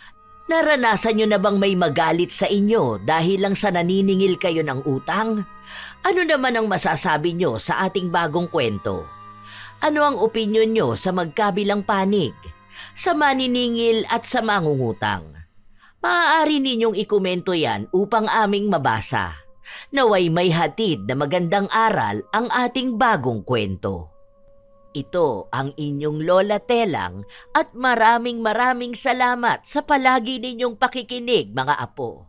Naranasan nyo na bang may magalit sa inyo dahil lang sa naniningil kayo ng utang? Ano naman ang masasabi nyo sa ating bagong kwento? Ano ang opinyon nyo sa magkabilang panig? Sa maniningil at sa mangungutang? Maaari ninyong ikomento yan upang aming mabasa. Naway may hatid na magandang aral ang ating bagong kwento. Ito ang inyong Lola Telang at maraming salamat sa palagi ninyong pakikinig mga apo.